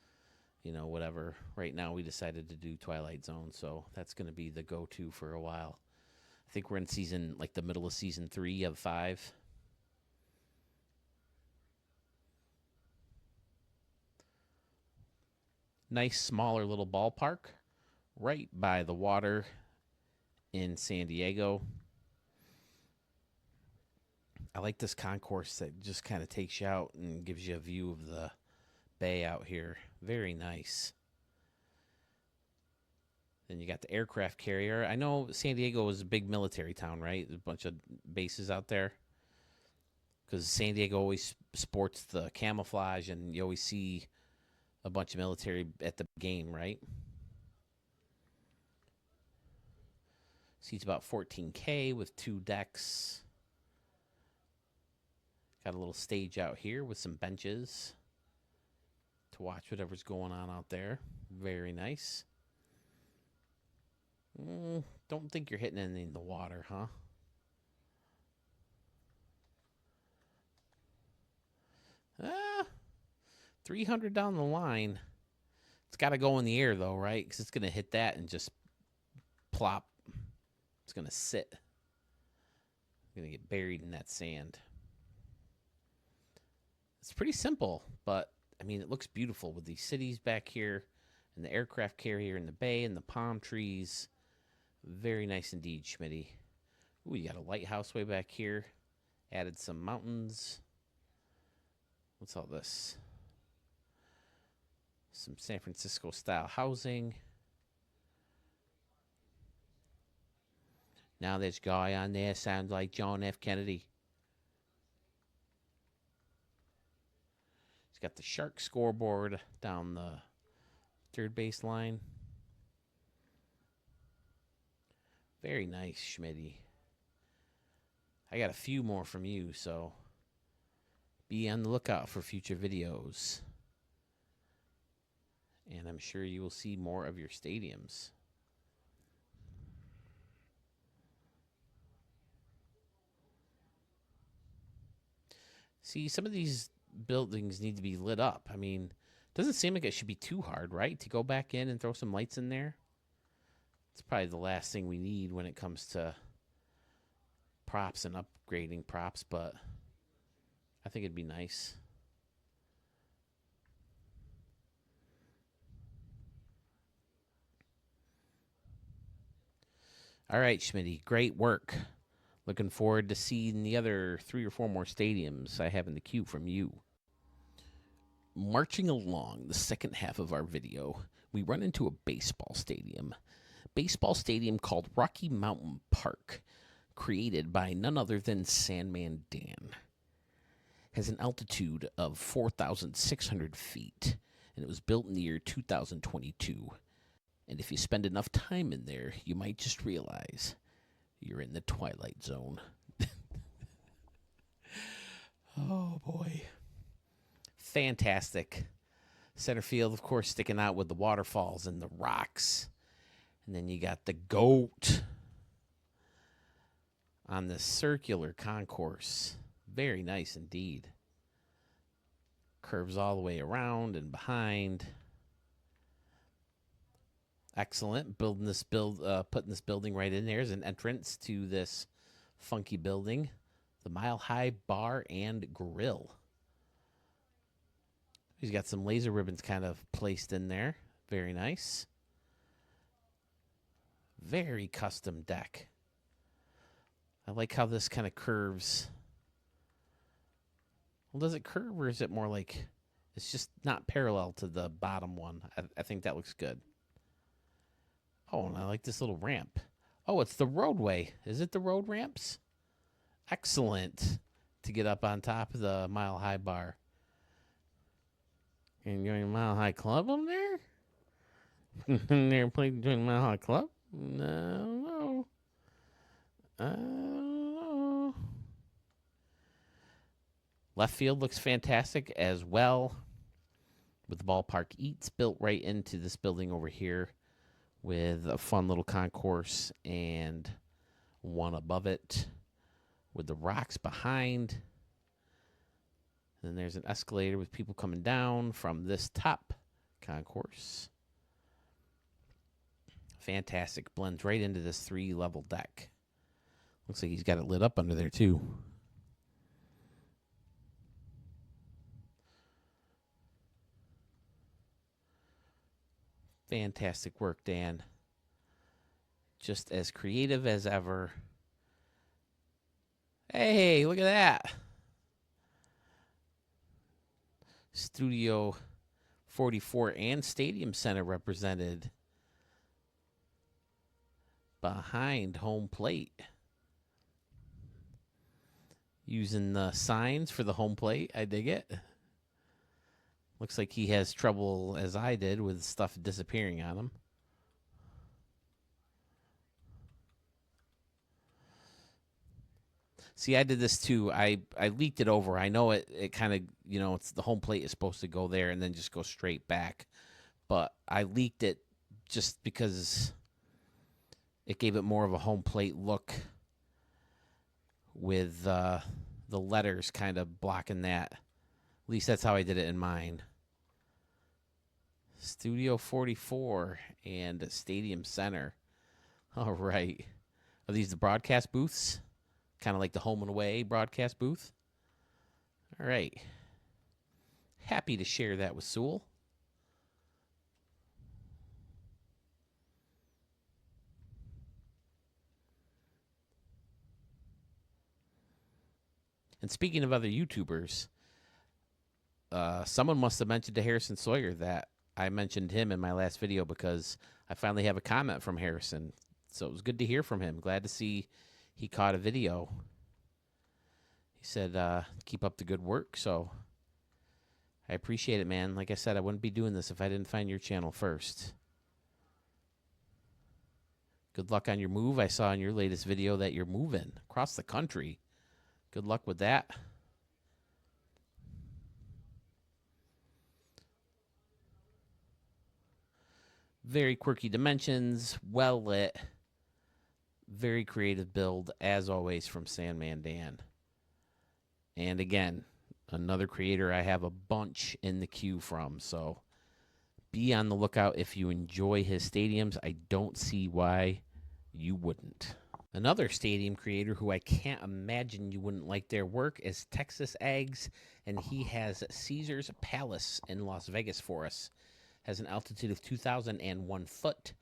whatever. Right now we decided to do Twilight Zone, so that's going to be the go-to for a while. I think we're in the middle of season 3 of 5. Nice, smaller little ballpark right by the water in San Diego. I like this concourse that just kind of takes you out and gives you a view of the bay out here. Very nice. Then you got the aircraft carrier. I know San Diego is a big military town, right? There's a bunch of bases out there. Because San Diego always sports the camouflage, and you always see a bunch of military at the game, right? Seats about 14K with 2 decks. Got a little stage out here with some benches to watch whatever's going on out there. Very nice. Don't think you're hitting anything in the water, huh? Ah, 300 down the line. It's got to go in the air, though, right? Because it's going to hit that and just plop. It's going to sit. It's going to get buried in that sand. It's pretty simple, but, I mean, it looks beautiful with these cities back here and the aircraft carrier in the bay and the palm trees. Very nice indeed, Schmitty. Ooh, you got a lighthouse way back here. Added some mountains. What's all this? Some San Francisco style housing. Now this guy on there sounds like John F. Kennedy. He's got the shark scoreboard down the third base line. Very nice, Schmitty. I got a few more from you, so be on the lookout for future videos. And I'm sure you will see more of your stadiums. See, some of these buildings need to be lit up. I mean, it doesn't seem like it should be too hard, right? To go back in and throw some lights in there. It's probably the last thing we need when it comes to props and upgrading props, but I think it'd be nice. All right, Schmitty, great work. Looking forward to seeing the other 3 or 4 more stadiums I have in the queue from you. Marching along the second half of our video, we run into a baseball stadium. Baseball stadium called Rocky Mountain Park, created by none other than Sandman Dan. Has an altitude of 4,600 feet, and it was built in the year 2022. And if you spend enough time in there, you might just realize you're in the Twilight Zone. Oh, boy. Fantastic. Center field, of course, sticking out with the waterfalls and the rocks. And then you got the goat on the circular concourse. Very nice indeed. Curves all the way around and behind. Excellent. Putting this building right in there as an entrance to this funky building. The Mile High Bar and Grill. He's got some laser ribbons kind of placed in there. Very nice. Very custom deck. I like how this kind of curves. Well, does it curve or is it more like it's just not parallel to the bottom one? I think that looks good. Oh, and I like this little ramp. Oh, it's the roadway. Is it the road ramps? Excellent. To get up on top of the Mile High Bar. And you're in Mile High Club up there? They're playing during Mile High Club? No. Left field looks fantastic as well. With the ballpark eats built right into this building over here. With a fun little concourse and one above it. With the rocks behind. And then there's an escalator with people coming down from this top concourse. Fantastic. Blends right into this 3-level deck. Looks like he's got it lit up under there, too. Fantastic work, Dan. Just as creative as ever. Hey, look at that. Studio 44 and Stadium Center represented behind home plate. Using the signs for the home plate. I dig it. Looks like he has trouble, as I did, with stuff disappearing on him. See, I did this too. I leaked it over. I know it kind of, it's the home plate is supposed to go there and then just go straight back. But I leaked it just because it gave it more of a home plate look with the letters kind of blocking that. At least that's how I did it in mine. Studio 44 and Stadium Center. All right. Are these the broadcast booths? Kind of like the home and away broadcast booth? All right. Happy to share that with Sewell. And speaking of other YouTubers, someone must have mentioned to Harrison Sawyer that I mentioned him in my last video because I finally have a comment from Harrison. So it was good to hear from him. Glad to see he caught a video. He said, keep up the good work. So I appreciate it, man. Like I said, I wouldn't be doing this if I didn't find your channel first. Good luck on your move. I saw in your latest video that you're moving across the country. Good luck with that. Very quirky dimensions, well lit, very creative build, as always, from Sandman Dan. And again, another creator I have a bunch in the queue from, so be on the lookout if you enjoy his stadiums. I don't see why you wouldn't. Another stadium creator who I can't imagine you wouldn't like their work is Texas Ags, and he has Caesar's Palace in Las Vegas for us. Has an altitude of 2,001 foot,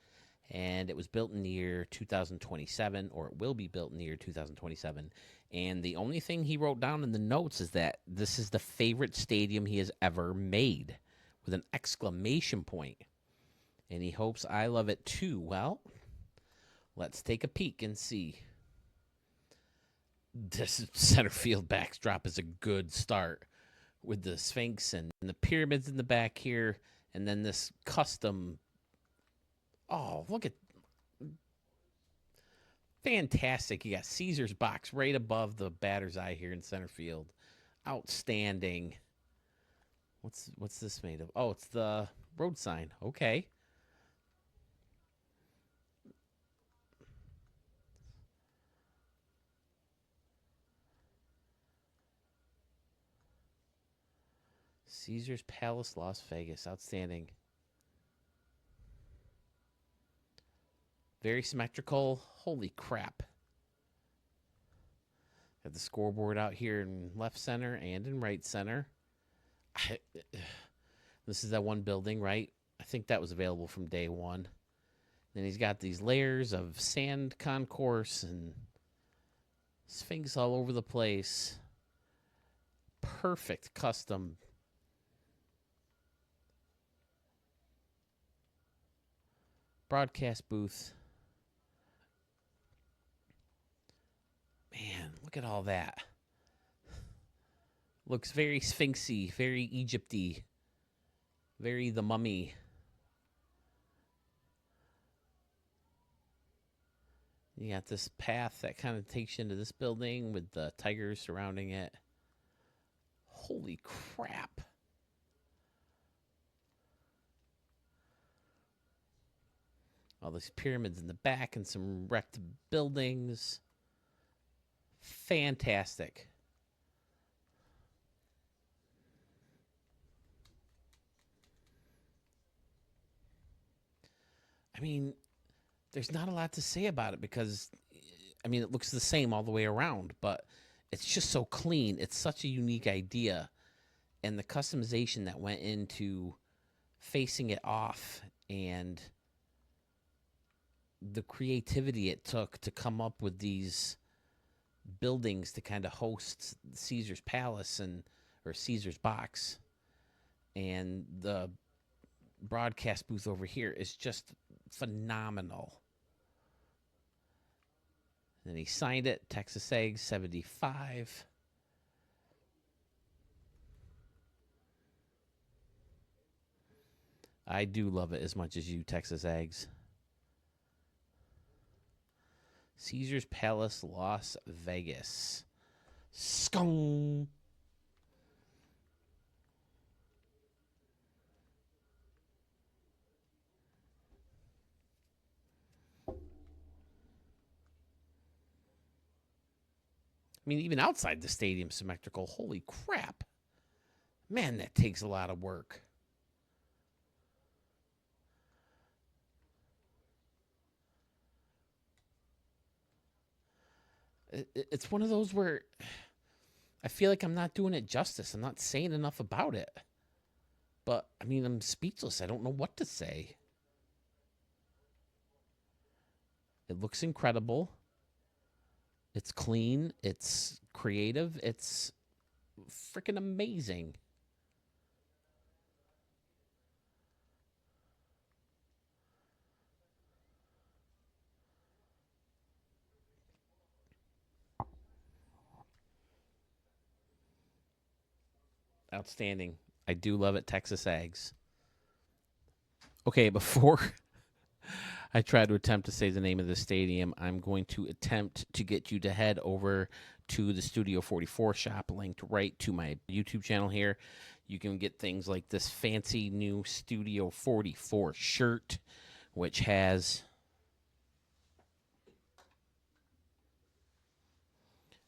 and it was built in the year 2027, or it will be built in the year 2027. And the only thing he wrote down in the notes is that this is the favorite stadium he has ever made, with an exclamation point. And he hopes I love it too. Well, let's take a peek and see. This center field backdrop is a good start with the Sphinx and the pyramids in the back here. And then this custom, oh, look at, fantastic. You got Caesar's box right above the batter's eye here in center field. Outstanding. What's this made of? Oh, it's the road sign. Okay. Caesar's Palace, Las Vegas. Outstanding. Very symmetrical. Holy crap. Got the scoreboard out here in left center and in right center. This is that one building, right? I think that was available from day one. Then he's got these layers of sand concourse and Sphinx all over the place. Perfect custom broadcast booth. Man, look at all that. Looks very Sphinxy, very Egypty, very The Mummy. You got this path that kind of takes you into this building with the tigers surrounding it. Holy crap. All these pyramids in the back and some wrecked buildings. Fantastic. I mean, there's not a lot to say about it because, I mean, it looks the same all the way around, but it's just so clean. It's such a unique idea. And the customization that went into facing it off and the creativity it took to come up with these buildings to kind of host Caesar's Palace or Caesar's Box. And the broadcast booth over here is just phenomenal. And he signed it, Texas Eggs 75. I do love it as much as you, Texas Eggs. Caesar's Palace, Las Vegas. Skong. I mean, even outside the stadium symmetrical, holy crap. Man, that takes a lot of work. It's one of those where I feel like I'm not doing it justice. I'm not saying enough about it. But, I mean, I'm speechless. I don't know what to say. It looks incredible. It's clean. It's creative. It's freaking amazing. Outstanding. I do love it, Texas Eggs. Okay, before I try to attempt to say the name of the stadium, I'm going to attempt to get you to head over to the Studio 44 shop, linked right to my YouTube channel here. You can get things like this fancy new Studio 44 shirt, which has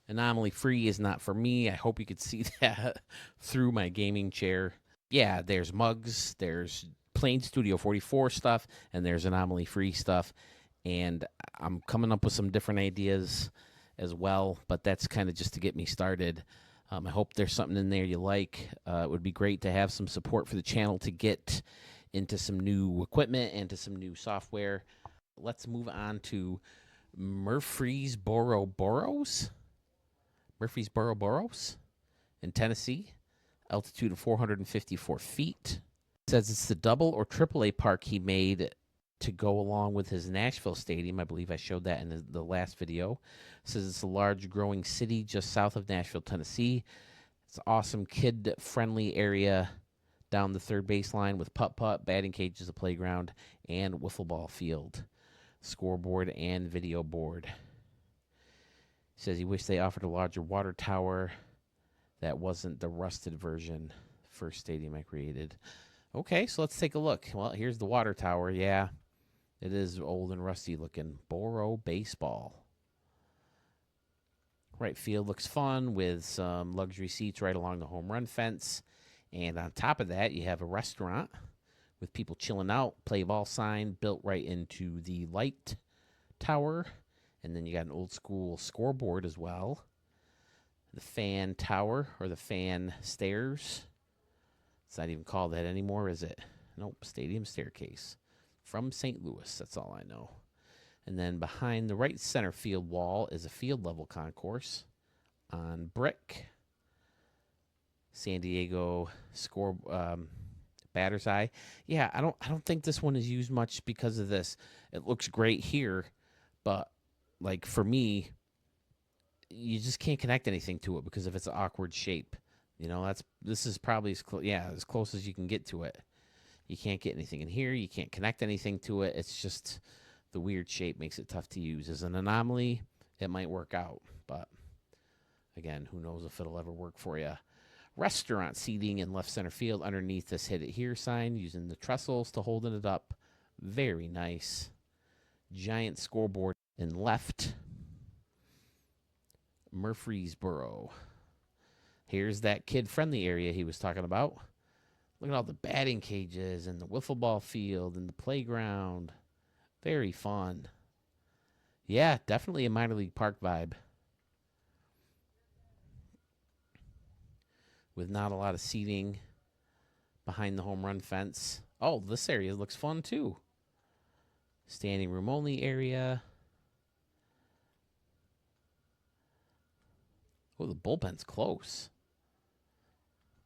anomaly free is not for me. I hope you could see that through my gaming chair. Yeah, there's mugs, there's plain Studio 44 stuff, and there's anomaly free stuff. And I'm coming up with some different ideas as well, but that's kind of just to get me started. I hope there's something in there you like. It would be great to have some support for the channel to get into some new equipment and to some new software. Let's move on to Murfreesboro Boros. Murfreesboro Boros in Tennessee, altitude of 454 feet. It says it's the double or triple A park he made to go along with his Nashville stadium. I believe I showed that in the last video. It says it's a large growing city just south of Nashville, Tennessee. It's an awesome kid-friendly area down the third baseline with putt-putt, batting cages, a playground, and wiffle ball field, scoreboard, and video board. Says he wished they offered a larger water tower that wasn't the rusted version. First stadium I created. Okay, so let's take a look. Well, here's the water tower. Yeah, it is old and rusty looking. Boro baseball. Right field looks fun with some luxury seats right along the home run fence. And on top of that, you have a restaurant with people chilling out. Play ball sign built right into the light tower. And then you got an old school scoreboard as well. The fan tower or the fan stairs. It's not even called that anymore, is it? Nope, stadium staircase. From St. Louis, that's all I know. And then behind the right center field wall is a field level concourse on brick. San Diego score batter's eye. Yeah, I don't think this one is used much because of this. It looks great here, but like for me, you just can't connect anything to it because of its awkward shape. You know, this is probably as close as you can get to it. You can't get anything in here. You can't connect anything to it. It's just the weird shape makes it tough to use. As an anomaly, it might work out, but again, who knows if it'll ever work for you. Restaurant seating in left center field underneath this hit it here sign using the trestles to hold it up. Very nice. Giant scoreboard in left. Murfreesboro. Here's that kid-friendly area he was talking about. Look at all the batting cages and the wiffle ball field and the playground. Very fun. Yeah, definitely a minor league park vibe. With not a lot of seating behind the home run fence. Oh, this area looks fun too. Standing room only area. Oh, the bullpen's close.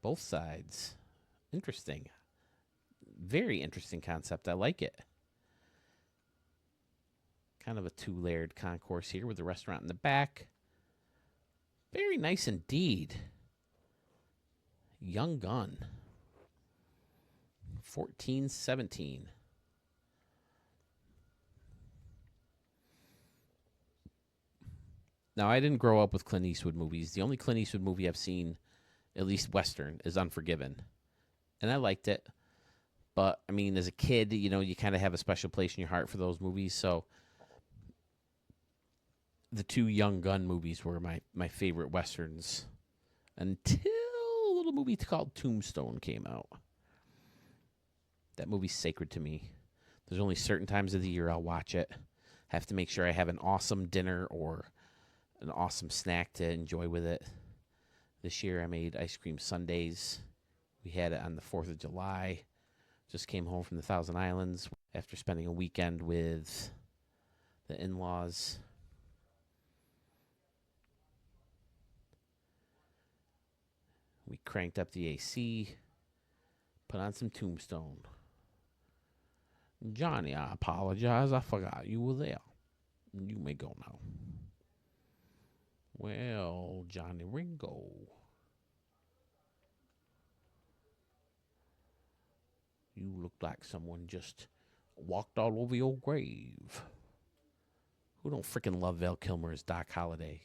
Both sides. Interesting. Very interesting concept. I like it. Kind of a two-layered concourse here with the restaurant in the back. Very nice indeed. Young Gun. 1417. Now, I didn't grow up with Clint Eastwood movies. The only Clint Eastwood movie I've seen, at least Western, is Unforgiven. And I liked it. But, I mean, as a kid, you know, you kind of have a special place in your heart for those movies. So, the two Young Gun movies were my favorite Westerns until a little movie called Tombstone came out. That movie's sacred to me. There's only certain times of the year I'll watch it. Have to make sure I have an awesome dinner or an awesome snack to enjoy with it. This year I made ice cream sundaes. We had it on the 4th of July. Just came home from the Thousand Islands after spending a weekend with the in-laws. We cranked up the AC, put on some Tombstone. Johnny, I apologize. I forgot you were there. You may go now. Well, Johnny Ringo. You look like someone just walked all over your grave. Who don't freaking love Val Kilmer as Doc Holliday?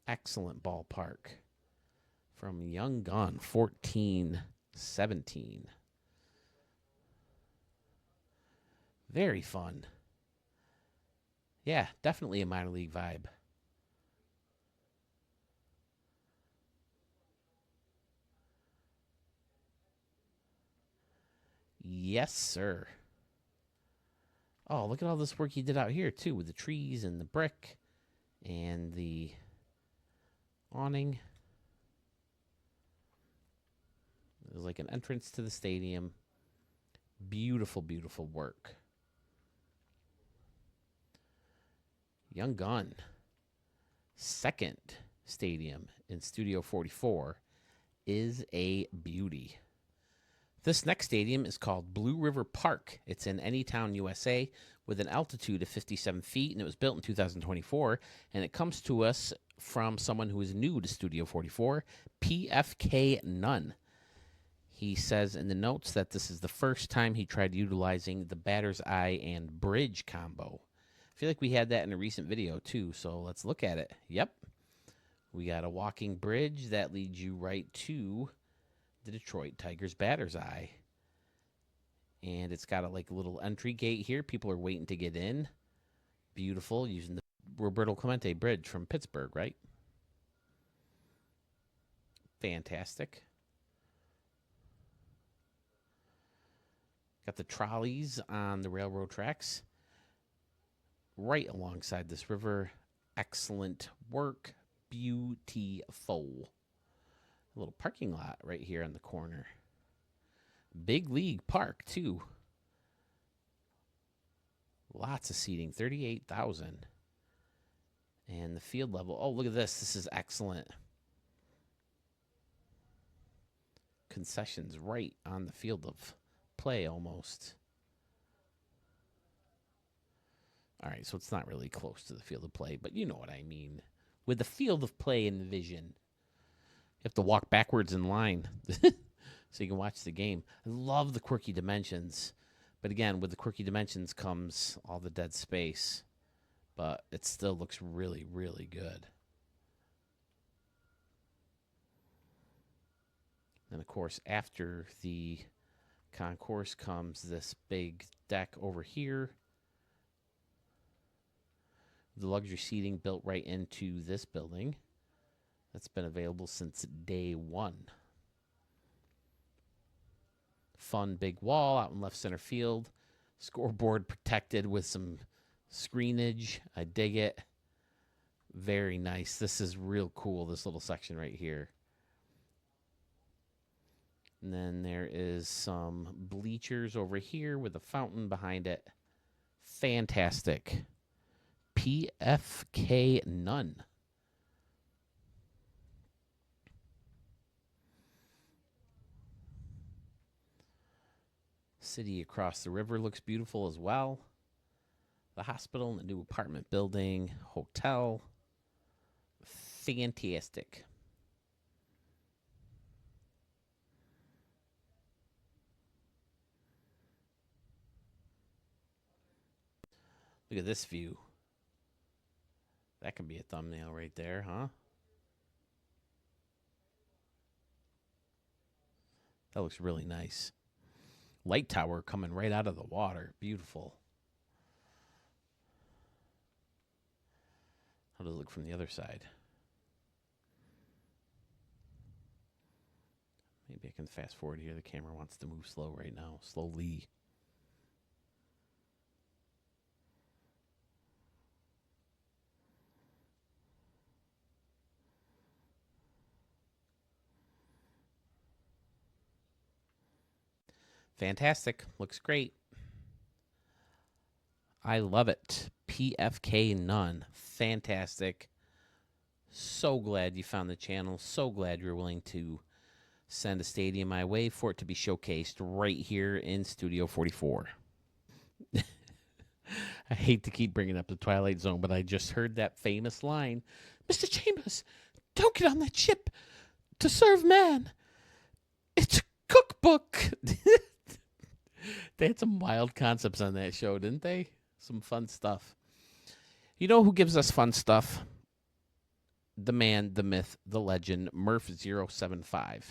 Excellent ballpark. From Young Gun, 1417. Very fun. Yeah, definitely a minor league vibe. Yes, sir. Oh, look at all this work he did out here, too, with the trees and the brick and the awning. There's like an entrance to the stadium. Beautiful, beautiful work. Young Gun. Second stadium in Studio 44 is a beauty. This next stadium is called Blue River Park. It's in Anytown, USA, with an altitude of 57 feet, and it was built in 2024. And it comes to us from someone who is new to Studio 44, PFK Nunn. He says in the notes that this is the first time he tried utilizing the batter's eye and bridge combo. I feel like we had that in a recent video, too, so let's look at it. Yep. We got a walking bridge that leads you right to the Detroit Tigers batter's eye. And it's got a little entry gate here. People are waiting to get in. Beautiful, using the Roberto Clemente bridge from Pittsburgh, right? Fantastic. Got the trolleys on the railroad tracks right alongside this river. Excellent work. Beautiful. A little parking lot right here on the corner. Big league park, too. Lots of seating, 38,000. And the field level, oh, look at this. This is excellent. Concessions right on the field of play almost. All right, so it's not really close to the field of play, but you know what I mean. With the field of play in vision, you have to walk backwards in line so you can watch the game. I love the quirky dimensions. But again, with the quirky dimensions comes all the dead space. But it still looks really, really good. And, of course, after the concourse comes this big deck over here. The luxury seating built right into this building. That's been available since day one. Fun big wall out in left center field. Scoreboard protected with some screenage. I dig it. Very nice. This is real cool, this little section right here. And then there is some bleachers over here with a fountain behind it. Fantastic. PFK none. City across the river looks beautiful as well. The hospital and the new apartment building, hotel. Fantastic. Look at this view. That could be a thumbnail right there, huh? That looks really nice. Light tower coming right out of the water. Beautiful. How does it look from the other side? Maybe I can fast forward here. The camera wants to move slow right now. Slowly. Fantastic. Looks great. I love it. PFK none. Fantastic. So glad you found the channel. So glad you're willing to send a stadium my way for it to be showcased right here in Studio 44. I hate to keep bringing up the Twilight Zone, but I just heard that famous line, Mr. Chambers, don't get on that ship to serve man. It's a cookbook. They had some wild concepts on that show, didn't they? Some fun stuff. You know who gives us fun stuff? The man, the myth, the legend, Murph075.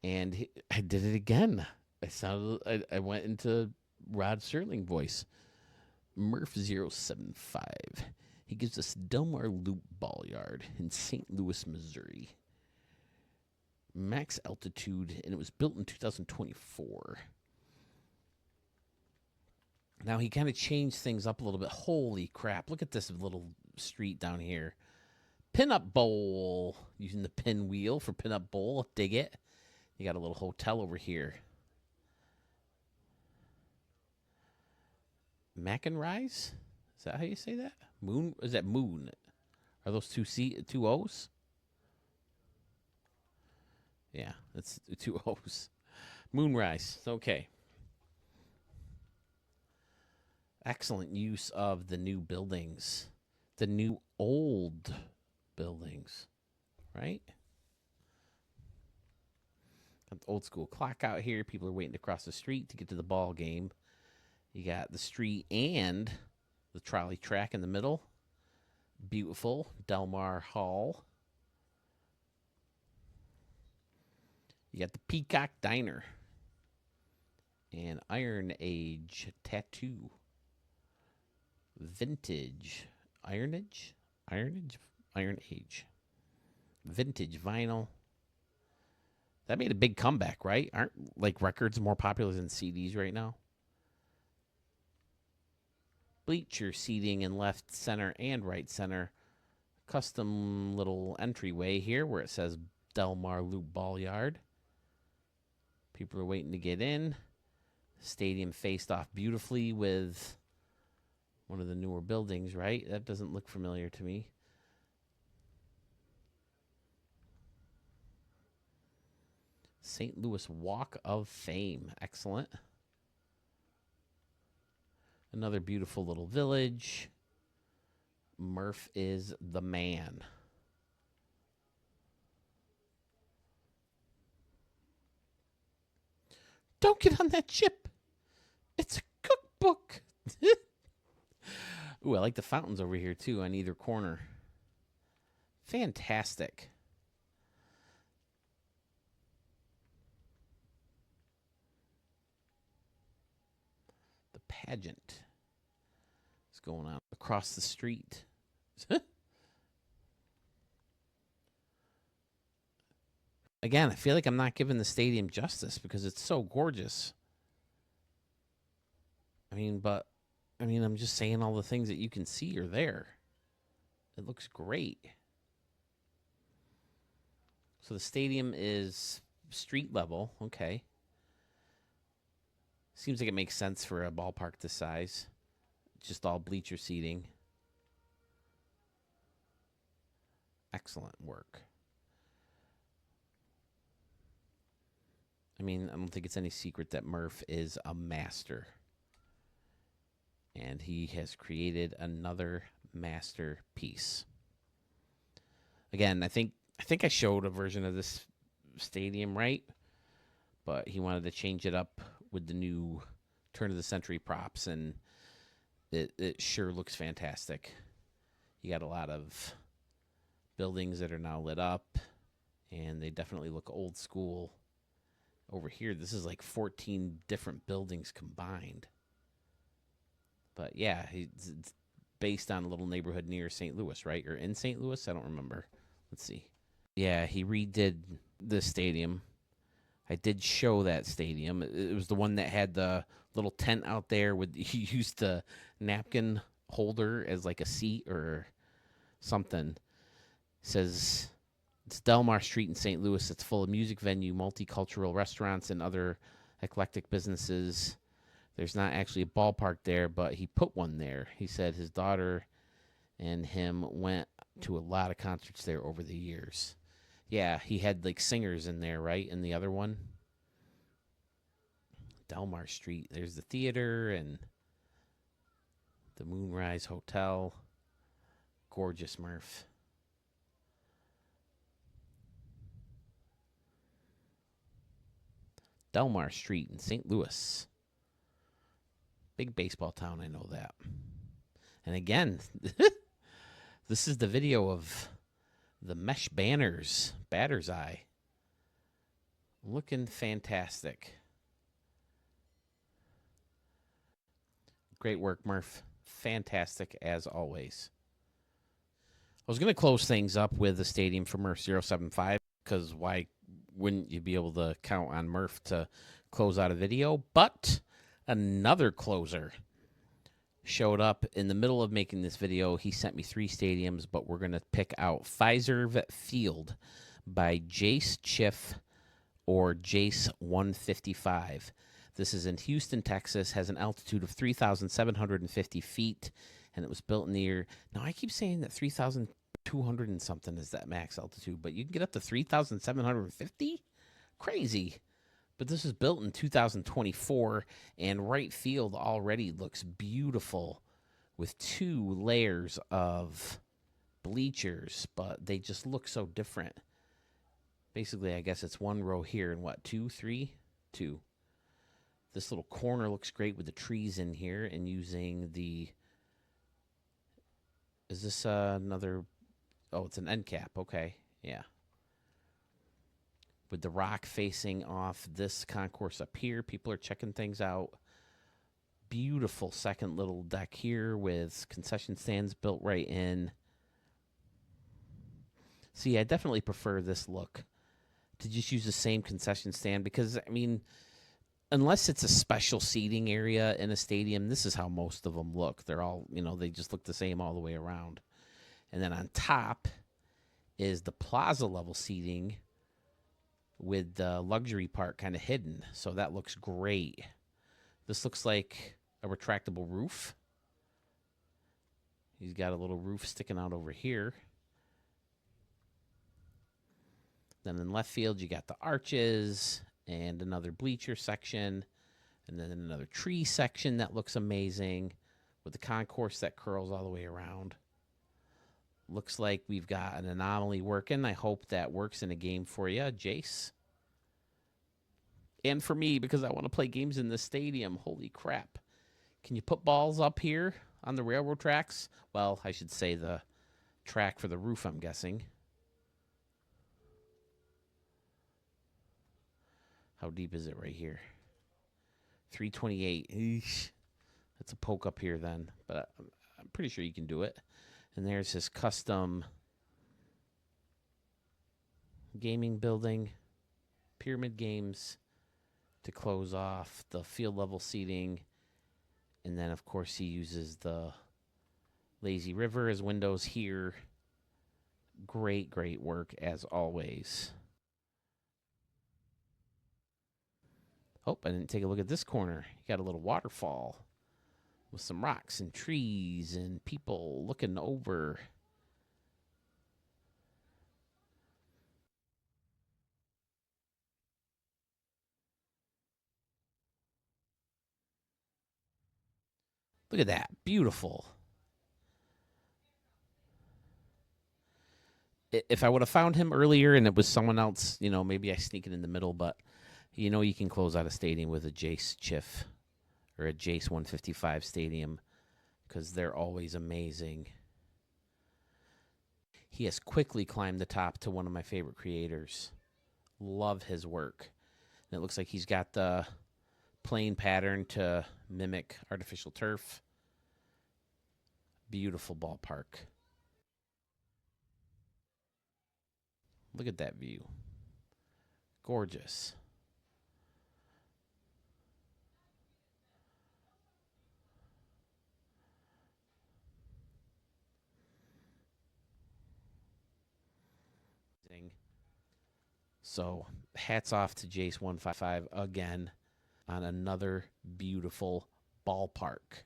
And I did it again. I went into Rod Serling voice. Murph075. He gives us Delmare Loop Ball Yard in St. Louis, Missouri. Max altitude, and it was built in 2024. Now, he kind of changed things up a little bit. Holy crap. Look at this little street down here. Pinup Bowl. Using the pinwheel for Pinup Bowl. Dig it. You got a little hotel over here. Mackenrise? Is that how you say that? Moon? Is that Moon? Are those two O's? Yeah, that's two O's. Moonrise. Okay. Excellent use of the new buildings. The new old buildings. Right? Got the old school clock out here. People are waiting to cross the street to get to the ball game. You got the street and the trolley track in the middle. Beautiful. Delmar Hall. You got the Peacock Diner. And Iron Age Tattoo. Vintage. Iron Age. Vintage vinyl. That made a big comeback, right? Aren't like records more popular than CDs right now? Bleacher seating in left center and right center. Custom little entryway here where it says Delmar Loop Ball Yard. People are waiting to get in. Stadium faced off beautifully with one of the newer buildings, right? That doesn't look familiar to me. St. Louis Walk of Fame. Excellent. Another beautiful little village. Murph is the man. Don't get on that ship. It's a cookbook. Ooh, I like the fountains over here, too, on either corner. Fantastic. The pageant is going on across the street. Again, I feel like I'm not giving the stadium justice because it's so gorgeous. I'm just saying all the things that you can see are there. It looks great. So the stadium is street level. Okay. Seems like it makes sense for a ballpark this size. Just all bleacher seating. excellent work. I mean, I don't think it's any secret that Murph is a master. And he has created another masterpiece. Again, I think I showed a version of this stadium, right? But he wanted to change it up with the new turn of the century props, and it sure looks fantastic. You got a lot of buildings that are now lit up, and they definitely look old school. Over here, this is like 14 different buildings combined. But yeah, it's based on a little neighborhood near St. Louis, right? Or in St. Louis? I don't remember. Let's see. Yeah, he redid the stadium. I did show that stadium. It was the one that had the little tent out there with he used the napkin holder as like a seat or something. It says it's Delmare Street in St. Louis. It's full of music venue, multicultural restaurants, and other eclectic businesses. There's not actually a ballpark there, but he put one there. He said his daughter and him went to a lot of concerts there over the years. Yeah, he had like singers in there, right? In the other one. Delmare Street. There's the theater and the Moonrise Hotel. Gorgeous, Murph. Delmare Street in St. Louis. Big baseball town, I know that. And again, this is the video of the mesh banners, batter's eye. Looking fantastic. Great work, Murph. Fantastic as always. I was going to close things up with the stadium for Murph 075 because why wouldn't you be able to count on Murph to close out a video? But another closer showed up in the middle of making this video. He sent me 3 stadiums, but we're going to pick out Fiser Field by Jace Chiff or Jace 155. This is in Houston, Texas, has an altitude of 3,750 feet, and it was built in the year. Now, I keep saying that 3,200 and something is that max altitude, but you can get up to 3,750? Crazy. But this was built in 2024, and right field already looks beautiful with 2 layers of bleachers, but they just look so different. Basically, I guess it's 1 row here and what, 2, 3? 2. This little corner looks great with the trees in here and using the... Is this another... Oh, it's an end cap. Okay, yeah. With the rock facing off this concourse up here. People are checking things out. Beautiful second little deck here with concession stands built right in. See, I definitely prefer this look to just use the same concession stand because, I mean, unless it's a special seating area in a stadium, this is how most of them look. They're all, they just look the same all the way around. And then on top is the plaza level seating with the luxury part kind of hidden. So that looks great. This looks like a retractable roof. He's got a little roof sticking out over here. Then in left field, you got the arches and another bleacher section. And then another tree section that looks amazing with the concourse that curls all the way around. Looks like we've got an anomaly working. I hope that works in a game for you, Jace. And for me, because I want to play games in this stadium. Holy crap. Can you put balls up here on the railroad tracks? Well, I should say the track for the roof, I'm guessing. How deep is it right here? 328. Eesh. That's a poke up here then. But I'm pretty sure you can do it. And there's his custom gaming building, Pyramid Games, to close off the field level seating. And then, of course, he uses the lazy river as windows here. Great, great work as always. Oh, I didn't take a look at this corner. You got a little waterfall with some rocks and trees and people looking over. Look at that. Beautiful. If I would have found him earlier and it was someone else, maybe I sneak it in the middle, but you can close out a stadium with a Jace Chiff or a Jace 155 stadium because they're always amazing. He has quickly climbed the top to one of my favorite creators. Love his work. And it looks like he's got the plain pattern to mimic artificial turf. Beautiful ballpark. Look at that view. Gorgeous. So, hats off to Jace 155 again on another beautiful ballpark.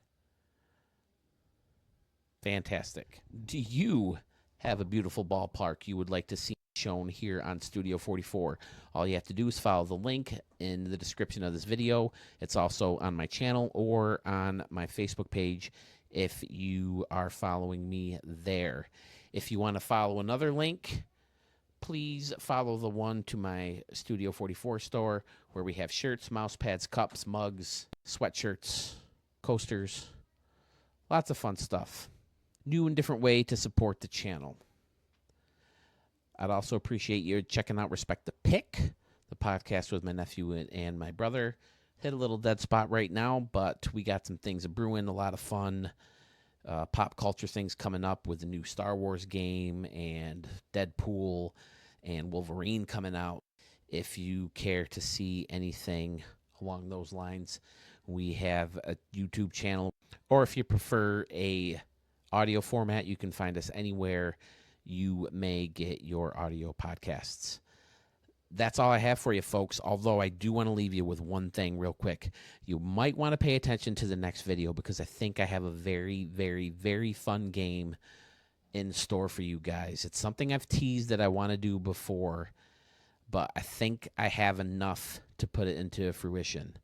Fantastic. Do you have a beautiful ballpark you would like to see shown here on Studio 44? All you have to do is follow the link in the description of this video. It's also on my channel or on my Facebook page if you are following me there. If you want to follow another link, please follow the one to my Studio 44 store where we have shirts, mouse pads, cups, mugs, sweatshirts, coasters, lots of fun stuff. New and different way to support the channel. I'd also appreciate you checking out Respect the Pick, the podcast with my nephew and my brother. Hit a little dead spot right now, but we got some things brewing, a lot of fun pop culture things coming up with the new Star Wars game and Deadpool and Wolverine coming out. If you care to see anything along those lines, we have a YouTube channel. Or if you prefer a audio format, you can find us anywhere you may get your audio podcasts. That's all I have for you, folks, although I do want to leave you with one thing real quick. You might want to pay attention to the next video because I think I have a very, very, very fun game in store for you guys. It's something I've teased that I want to do before, but I think I have enough to put it into fruition.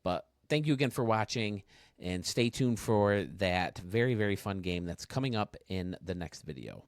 But thank you again for watching, and stay tuned for that very, very fun game that's coming up in the next video.